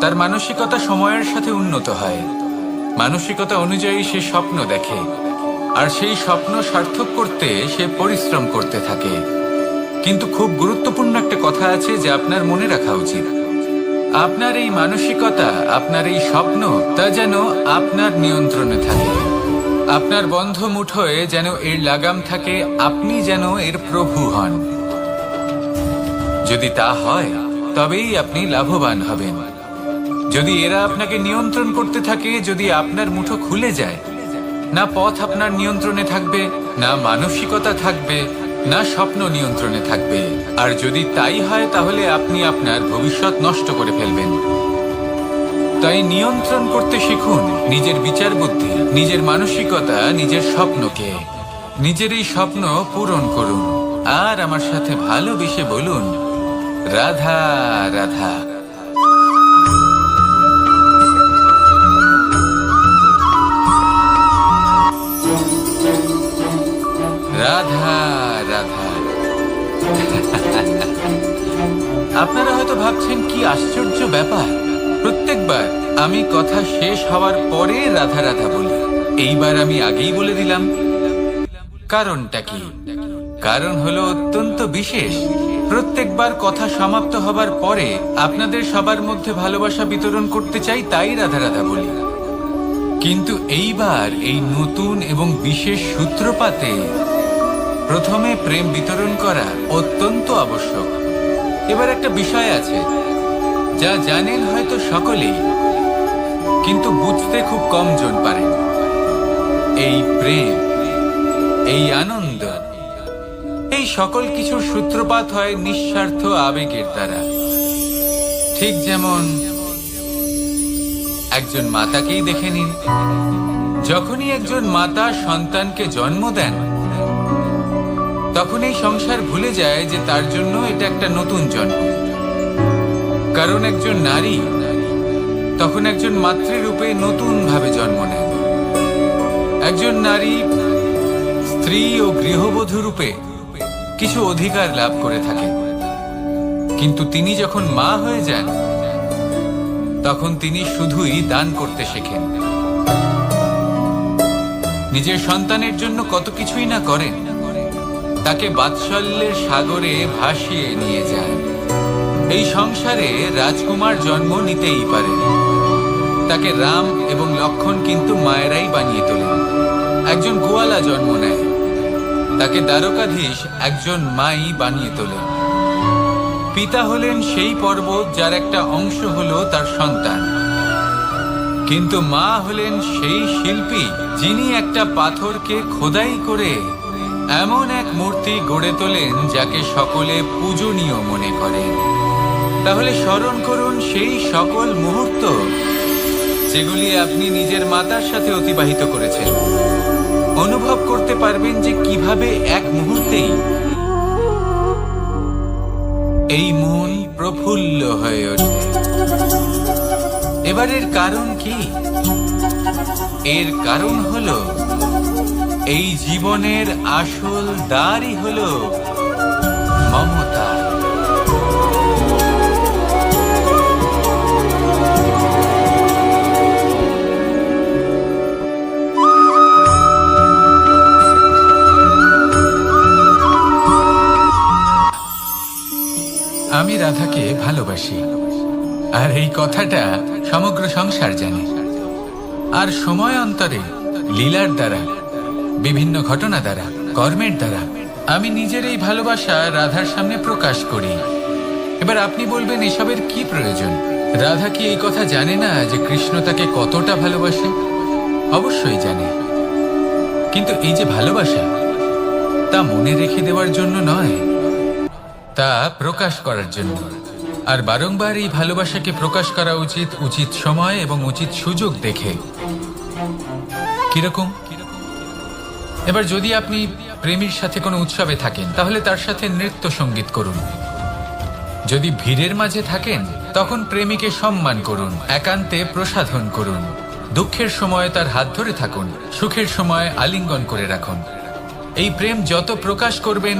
তার মানসিকতা সময়ের সাথে উন্নত হয়। মানসিকতা অনুযায়ী সে স্বপ্ন দেখে, আর সেই স্বপ্ন সার্থক করতে সে পরিশ্রম করতে থাকে। কিন্তু খুব গুরুত্বপূর্ণ একটা কথা আছে যা আপনার মনে রাখা উচিত। আপনার এই মানসিকতা, আপনার এই স্বপ্ন, তা যেন আপনার নিয়ন্ত্রণে থাকে। আপনার বন্ধ মুঠোয় যেন এর লাগাম থাকে, আপনি যেন এর প্রভু হন। যদি তা হয়, তবেই আপনি লাভবান হবেন। যদি এরা আপনাকে নিয়ন্ত্রণ করতে থাকে, যদি আপনার মুঠো খুলে যায়, না পথ আপনার নিয়ন্ত্রণে থাকবে, না মানসিকতা থাকবে, না স্বপ্ন নিয়ন্ত্রণে থাকবে। আর যদি তাই হয়, তাহলে আপনি আপনার ভবিষ্যৎ নষ্ট করে ফেলবেন। তাই নিয়ন্ত্রণ করতে শিখুন নিজের বিচার বুদ্ধি, নিজের মানসিকতা, নিজের স্বপ্নকে। নিজের এই স্বপ্ন পূরণ করুন, আর আমার সাথে ভালোবেসে বলুন, রাধা রাধা। রাধা রাধা। আপনারা হয়তো ভাবছেন কি আশ্চর্য ব্যাপার, প্রত্যেকবার আমি কথা শেষ হওয়ার পরে রাধা রাধা বলি। এইবার আমি আগেই বলে দিলাম। কারণটা কি? কারণ হলো অত্যন্ত বিশেষ। প্রত্যেকবার কথা সমাপ্ত হবার পরে আপনাদের সবার মধ্যে ভালোবাসা বিতরণ করতে চাই, তাই রাধা রাধা বলি। কিন্তু এইবার এই নতুন এবং বিশেষ সূত্রপাতে প্রথমে প্রেম বিতরণ করা অত্যন্ত আবশ্যক। এবার একটা বিষয় আছে যা জানেন হয়তো সকলেই, কিন্তু বুঝতে খুব কম জন পারেন। এই প্রেম, এই আনন্দ, এই সকল কিছুর সূত্রপাত হয় নিঃস্বার্থ আবেগের দ্বারা। ঠিক যেমন একজন মাতাকেই দেখে নিন। যখনই একজন মাতা সন্তানকে জন্ম দেন, তখন এই সংসার ভুলে যায় যে তার জন্য এটা একটা নতুন জন্ম। কারণ একজন নারী তখন একজন মাতৃরূপে নতুন ভাবে জন্ম নেন। একজন নারী স্ত্রী ও গৃহবধূ রূপে কিছু অধিকার লাভ করে থাকেন, কিন্তু তিনি যখন মা হয়ে যান, তখন তিনি শুধুই দান করতে শেখেন। নিজের সন্তানের জন্য কত কিছুই না করেন, তাকে বাৎসল্যের সাগরে ভাসিয়ে নিয়ে যান। এই সংসারে রাজকুমার জন্ম নিতেই পারেন, তাকে রাম এবং লক্ষণ কিন্তু মায়েরাই বানিয়ে তোলেন। একজন গোয়ালা জন্ম নেয়, তাকে দ্বারকাধীশ একজন মাই বানিয়ে তোলেন। পিতা হলেন সেই পর্বত যার একটা অংশ হলো তার সন্তান, কিন্তু মা হলেন সেই শিল্পী যিনি একটা পাথরকে খোদাই করে এমন এক মূর্তি গড়ে তোলেন যাকে সকলে পূজনীয় মনে করেন। তাহলে স্মরণ করুন সেই সকল মুহূর্ত যেগুলি আপনি নিজের মাতার সাথে অতিবাহিত করেছেন। অনুভব করতে পারবেন যে কিভাবে এক মুহূর্তেই এই মন প্রফুল্ল হয়ে ওঠে। এবারের কারণ কি? এর কারণ হলো এই জীবনের আসল দ্বারই হলো মমতা। আমি রাধাকে ভালোবাসি, আর এই কথাটা সমগ্র সংসার জানে। আর সময় অন্তরে লীলার দ্বারা, বিভিন্ন ঘটনা দ্বারা, কর্মের দ্বারা আমি নিজের এই ভালোবাসা রাধার সামনে প্রকাশ করি। এবার আপনি বলবেন, এসবের কি প্রয়োজন? রাধা কি এই কথা জানে না যে কৃষ্ণ তাকে কতটা ভালোবাসে? অবশ্যই জানে, কিন্তু এই যে ভালোবাসা, তা মনে রেখে দেওয়ার জন্য নয়, তা প্রকাশ করার জন্য। আর বারংবার এই ভালোবাসাকে প্রকাশ করা উচিত, উচিত সময় এবং উচিত সুযোগ দেখে। কিরকম? এবার যদি আপনি প্রেমীর সাথে কোনো উৎসবে থাকেন, তাহলে তার সাথে নৃত্য সঙ্গীত করুন। যদি ভিড়ের মাঝে থাকেন, তখন প্রেমীকে সম্মান করুন, একান্তে প্রসাধন করুন। দুঃখের সময় তার হাত ধরে থাকুন, সুখের সময় আলিঙ্গন করে রাখুন। এই প্রেম যত প্রকাশ করবেন,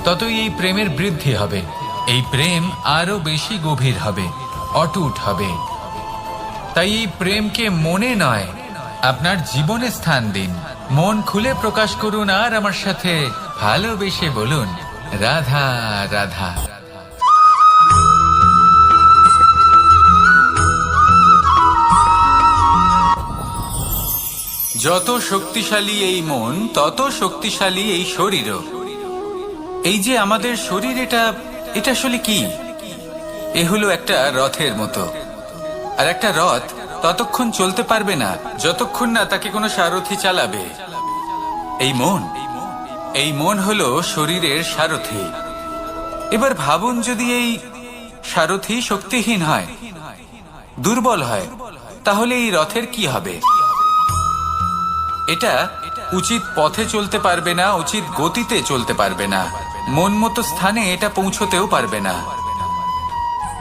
ততই এই প্রেমের বৃদ্ধি হবে। এই প্রেম আরো বেশি গভীর হবে, অটুট হবে। তাই এই প্রেমকে মনে নয়, আপনার জীবনে স্থান দিন। মন খুলে প্রকাশ করুন, আর আমার সাথে ভালোবেসে বলুন, রাধা রাধা। যত শক্তিশালী এই মন, তত শক্তিশালী এই শরীরও। এই যে আমাদের শরীর, এটা আসলে কি? এ হলো একটা রথের মতো। আর একটা রথ ততক্ষণ চলতে পারবে না যতক্ষণ না তাকে কোনো সারথি চালাবে। এই মন হলো শরীরের সারথি। এবার ভাবুন, যদি এই সারথি শক্তিহীন হয়, দুর্বল হয়, তাহলে এই রথের কি হবে? এটা উচিত পথে চলতে পারবে না, উচিত গতিতে চলতে পারবে না, মন মতো স্থানে এটা পৌঁছতেও পারবে না।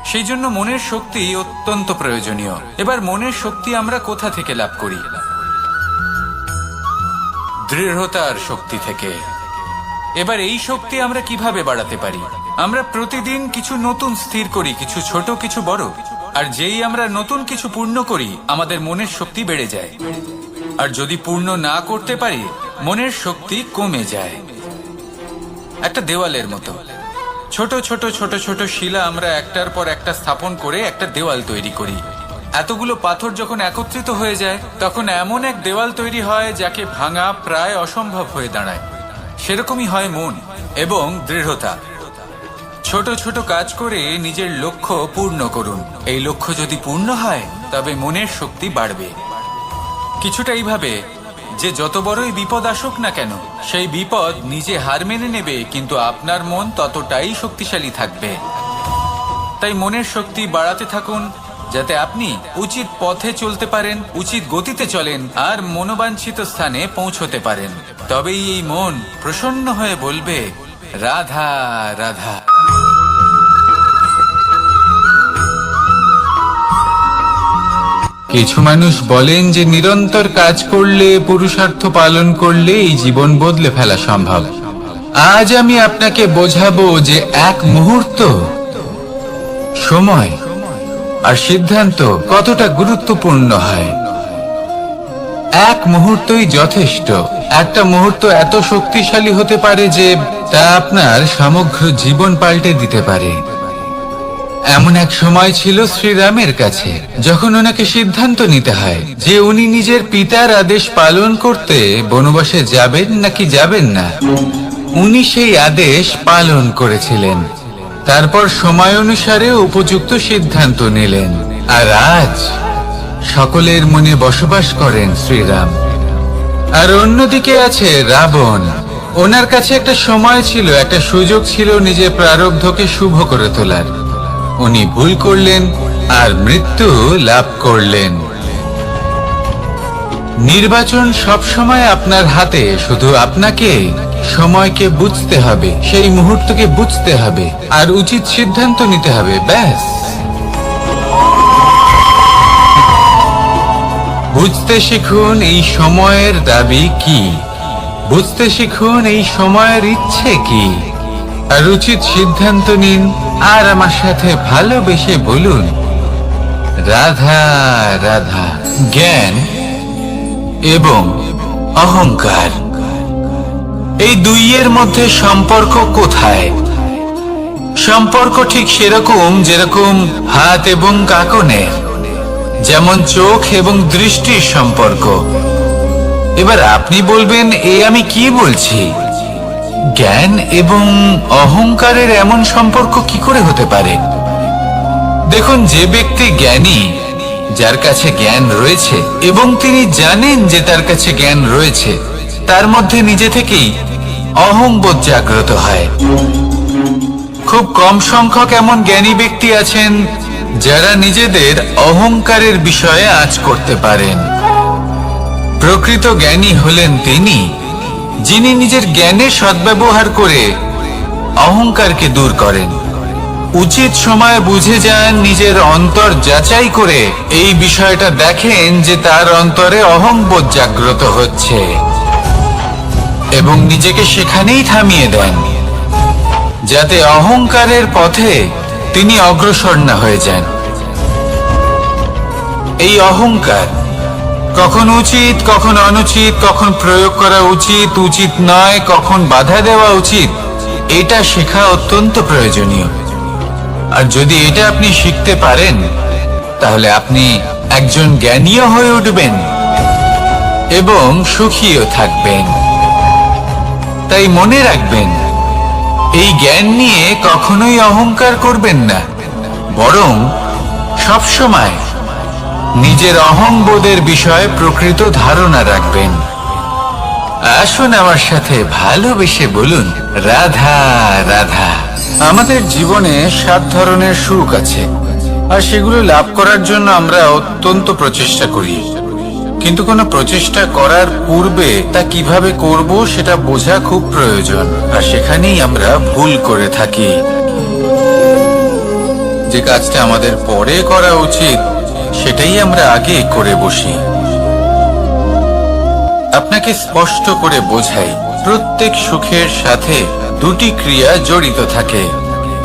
সেই জন্য মনের শক্তি অত্যন্ত প্রয়োজনীয়। এবার মনের শক্তি আমরা কোথা থেকে লাভ করি? দৃঢ়তার শক্তি থেকে। এবার এই শক্তি আমরা কিভাবে বাড়াতে পারি? আমরা প্রতিদিন কিছু নতুন স্থির করি, কিছু ছোট, কিছু বড়। আর যেই আমরা নতুন কিছু পূর্ণ করি, আমাদের মনের শক্তি বেড়ে যায়। আর যদি পূর্ণ না করতে পারি, মনের শক্তি কমে যায়। একটা দেওয়ালের মতো ছোট ছোট ছোট ছোট শিলা আমরা একটার পর একটা স্থাপন করে একটা দেওয়াল তৈরি করি। এতগুলো পাথর যখন একত্রিত হয়ে যায়, তখন এমন এক দেওয়াল তৈরি হয় যাকে ভাঙা প্রায় অসম্ভব হয়ে দাঁড়ায়। সেরকমই হয় মন এবং দৃঢ়তা। ছোট ছোট কাজ করে নিজের লক্ষ্য পূর্ণ করুন। এই লক্ষ্য যদি পূর্ণ হয়, তবে মনের শক্তি বাড়বে। কিছুটা এইভাবে যে যত বড়ই বিপদ আসুক না কেন, সেই বিপদ নিজে হার মেনে নেবে, কিন্তু আপনার মন ততটাই শক্তিশালী থাকবে। তাই মনের শক্তি বাড়াতে থাকুন, যাতে আপনি উচিত পথে চলতে পারেন, উচিত গতিতে চলেন, আর মনোবাঞ্ছিত স্থানে পৌঁছতে পারেন। তবেই এই মন প্রসন্ন হয়ে বলবে, রাধা রাধা। কিছু মানুষ বলেন যে নিরন্তর কাজ করলে, পুরুষার্থ পালন করলে এই জীবন বদলে ফেলা সম্ভব। আজ আমি আপনাকে বোঝাবো যে এক মুহূর্ত, সময় আর সিদ্ধান্ত কতটা গুরুত্বপূর্ণ হয়। এক মুহূর্তই যথেষ্ট। একটা মুহূর্ত এত শক্তিশালী হতে পারে যে তা আপনার সমগ্র জীবন পাল্টে দিতে পারে। এমন এক সময় ছিল শ্রীরামের কাছে, যখন ওনাকে সিদ্ধান্ত নিতে হয় যে উনি নিজের পিতার আদেশ পালন করতে বনবাসে যাবেন নাকি যাবেন না। উনি সেই আদেশ পালন করেছিলেন। তারপর সময় অনুসারে উপযুক্ত সিদ্ধান্ত নিলেন। আর আজ সকলের মনে বসবাস করেন শ্রীরাম। আর অন্যদিকে আছে রাবণ। ওনার কাছে একটা সময় ছিল, একটা সুযোগ ছিল নিজের প্রারব্ধকে শুভ করে তোলার। উনি ভুল করলেন আর মৃত্যু লাভ করলেন। নির্বাচন সব সময় আপনার হাতে, শুধু আপনাকে সময়কে বুঝতে হবে, সেই মুহূর্তকে বুঝতে হবে আর উচিত সিদ্ধান্ত নিতে হবে, ব্যাস। বুঝতে শিখুন এই সময়ের দাবি কি, বুঝতে শিখুন এই সময়ের ইচ্ছে কি, আর উচিত সিদ্ধান্ত নিন। আর আমার সাথে ভালোবেসে বলুন, রাধা রাধা। জ্ঞান এবং অহংকার, এই দুইয়ের মধ্যে সম্পর্ক কোথায়? সম্পর্ক ঠিক সেরকম যেরকম হাত এবং কাঁকনের, যেমন চোখ এবং দৃষ্টির সম্পর্ক। এবার আপনি বলবেন, আমি কি বলছি? জ্ঞান এবং অহংকারের এমন সম্পর্ক কি করে হতে পারে? দেখুন, যে ব্যক্তি জ্ঞানী, যার কাছে জ্ঞান রয়েছে এবং তিনি জানেন যে তার কাছে জ্ঞান রয়েছে, তার মধ্যে নিজে থেকেই অহংবোধ জাগ্রত হয়। খুব কম সংখ্যক এমন জ্ঞানী ব্যক্তি আছেন যারা নিজেদের অহংকারের বিষয়ে আঁচ করতে পারেন। প্রকৃত জ্ঞানী হলেন তিনি, যিনি নিজের জ্ঞানের সদ্ব্যবহার করে অহংকারকে দূর করেন। উচিত সময় বুঝে যান, নিজের অন্তর যাচাই করে এই বিষয়টা দেখেন যে তার অন্তরে অহংবোধ জাগ্রত হচ্ছে এবং নিজেকে সেখানেই থামিয়ে দেন, যাতে অহংকারের পথে তিনি অগ্রসর না হয়ে যান। এই অহংকার কখন উচিত, কখন অনুচিত, কখন প্রয়োগ করা উচিত, উচিত নয়, কখন বাধা দেওয়া উচিত, এটা শেখা অত্যন্ত প্রয়োজনীয়। আর যদি এটা আপনি শিখতে পারেন, তাহলে আপনি একজন জ্ঞানীও হয়ে উঠবেন এবং সুখীও থাকবেন। তাই মনে রাখবেন, এই জ্ঞান নিয়ে কখনোই অহংকার করবেন না, বরং সবসময় নিজের অহংবোধের বিষয়ে প্রকৃত ধারণা রাখবেন। আসুন আমার সাথে ভালোবেসে বলুন, রাধা রাধা। আমাদের জীবনে 7 ধরনের সুখ আছে, আর সেগুলো লাভ করার জন্য আমরা অত্যন্ত প্রচেষ্টা করি। কিন্তু কোনো প্রচেষ্টা করার পূর্বে তা কিভাবে করব সেটা বোঝা খুব প্রয়োজন, আর সেখানেই আমরা ভুল করে থাকি। যে কাজটা আমাদের পরে করা উচিত, সেটাই আমরা আগে করে বসি। আপনাকে স্পষ্ট করে বোঝাই, প্রত্যেক সুখের সাথে 2টি ক্রিয়া জড়িত থাকে।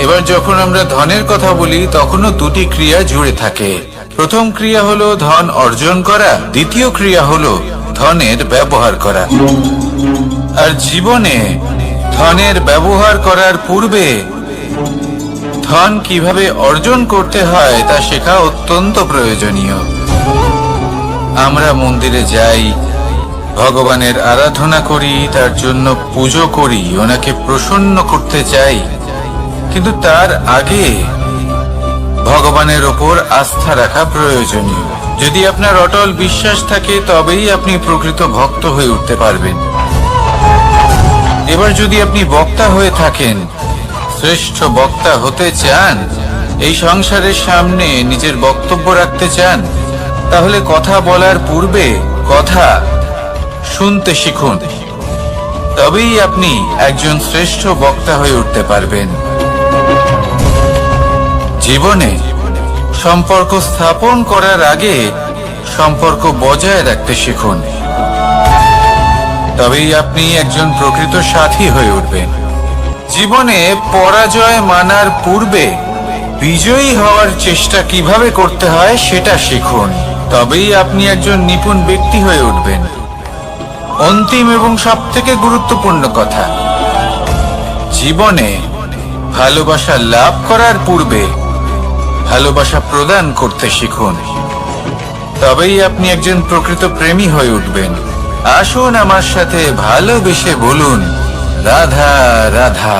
এবার যখন আমরা ধনের কথা বলি, তখনও 2টি ক্রিয়া জুড়ে থাকে। প্রথম ক্রিয়া হলো ধন অর্জন করা, দ্বিতীয় ক্রিয়া হলো ধনের ব্যবহার করা। আর জীবনে ধনের ব্যবহার করার পূর্বে ধন কিভাবে অর্জন করতে হয় তা শেখা অত্যন্ত প্রয়োজনীয়। আমরা মন্দিরে যাই, ভগবানের আরাধনা করি, তার জন্য পুজো করি, ওনাকে প্রসন্ন করতে চাই, কিন্তু তার আগে ভগবানের ওপর আস্থা রাখা প্রয়োজনীয়। যদি আপনার অটল বিশ্বাস থাকে, তবেই আপনি প্রকৃত ভক্ত হয়ে উঠতে পারবেন। এবার যদি আপনি বক্তা হয়ে থাকেন, শ্রেষ্ঠ বক্তা হতে চান, এই সংসারের সামনে নিজের বক্তব্য রাখতে চান, তাহলে কথা বলার পূর্বে কথা শুনতে শিখুন। তবেই আপনি একজন শ্রেষ্ঠ বক্তা হয়ে উঠতে পারবেন। জীবনে সম্পর্ক স্থাপন করার আগে সম্পর্ক বজায় রাখতে শিখুন, তবেই আপনি একজন প্রকৃত সাথী হয়ে উঠবেন। জীবনে পরাজয় মানার পূর্বে বিজয়ী হওয়ার চেষ্টা কিভাবে করতে হয় সেটা শিখুন, তবেই আপনি একজন নিপুণ ব্যক্তি হয়ে উঠবেন। অন্তিম এবং সবথেকে গুরুত্বপূর্ণ কথা, জীবনে ভালোবাসা লাভ করার পূর্বে ভালোবাসা প্রদান করতে শিখুন, তবেই আপনি একজন প্রকৃত প্রেমী হয়ে উঠবেন। আসুন আমার সাথে ভালোবেসে বলুন, রাধা রাধা।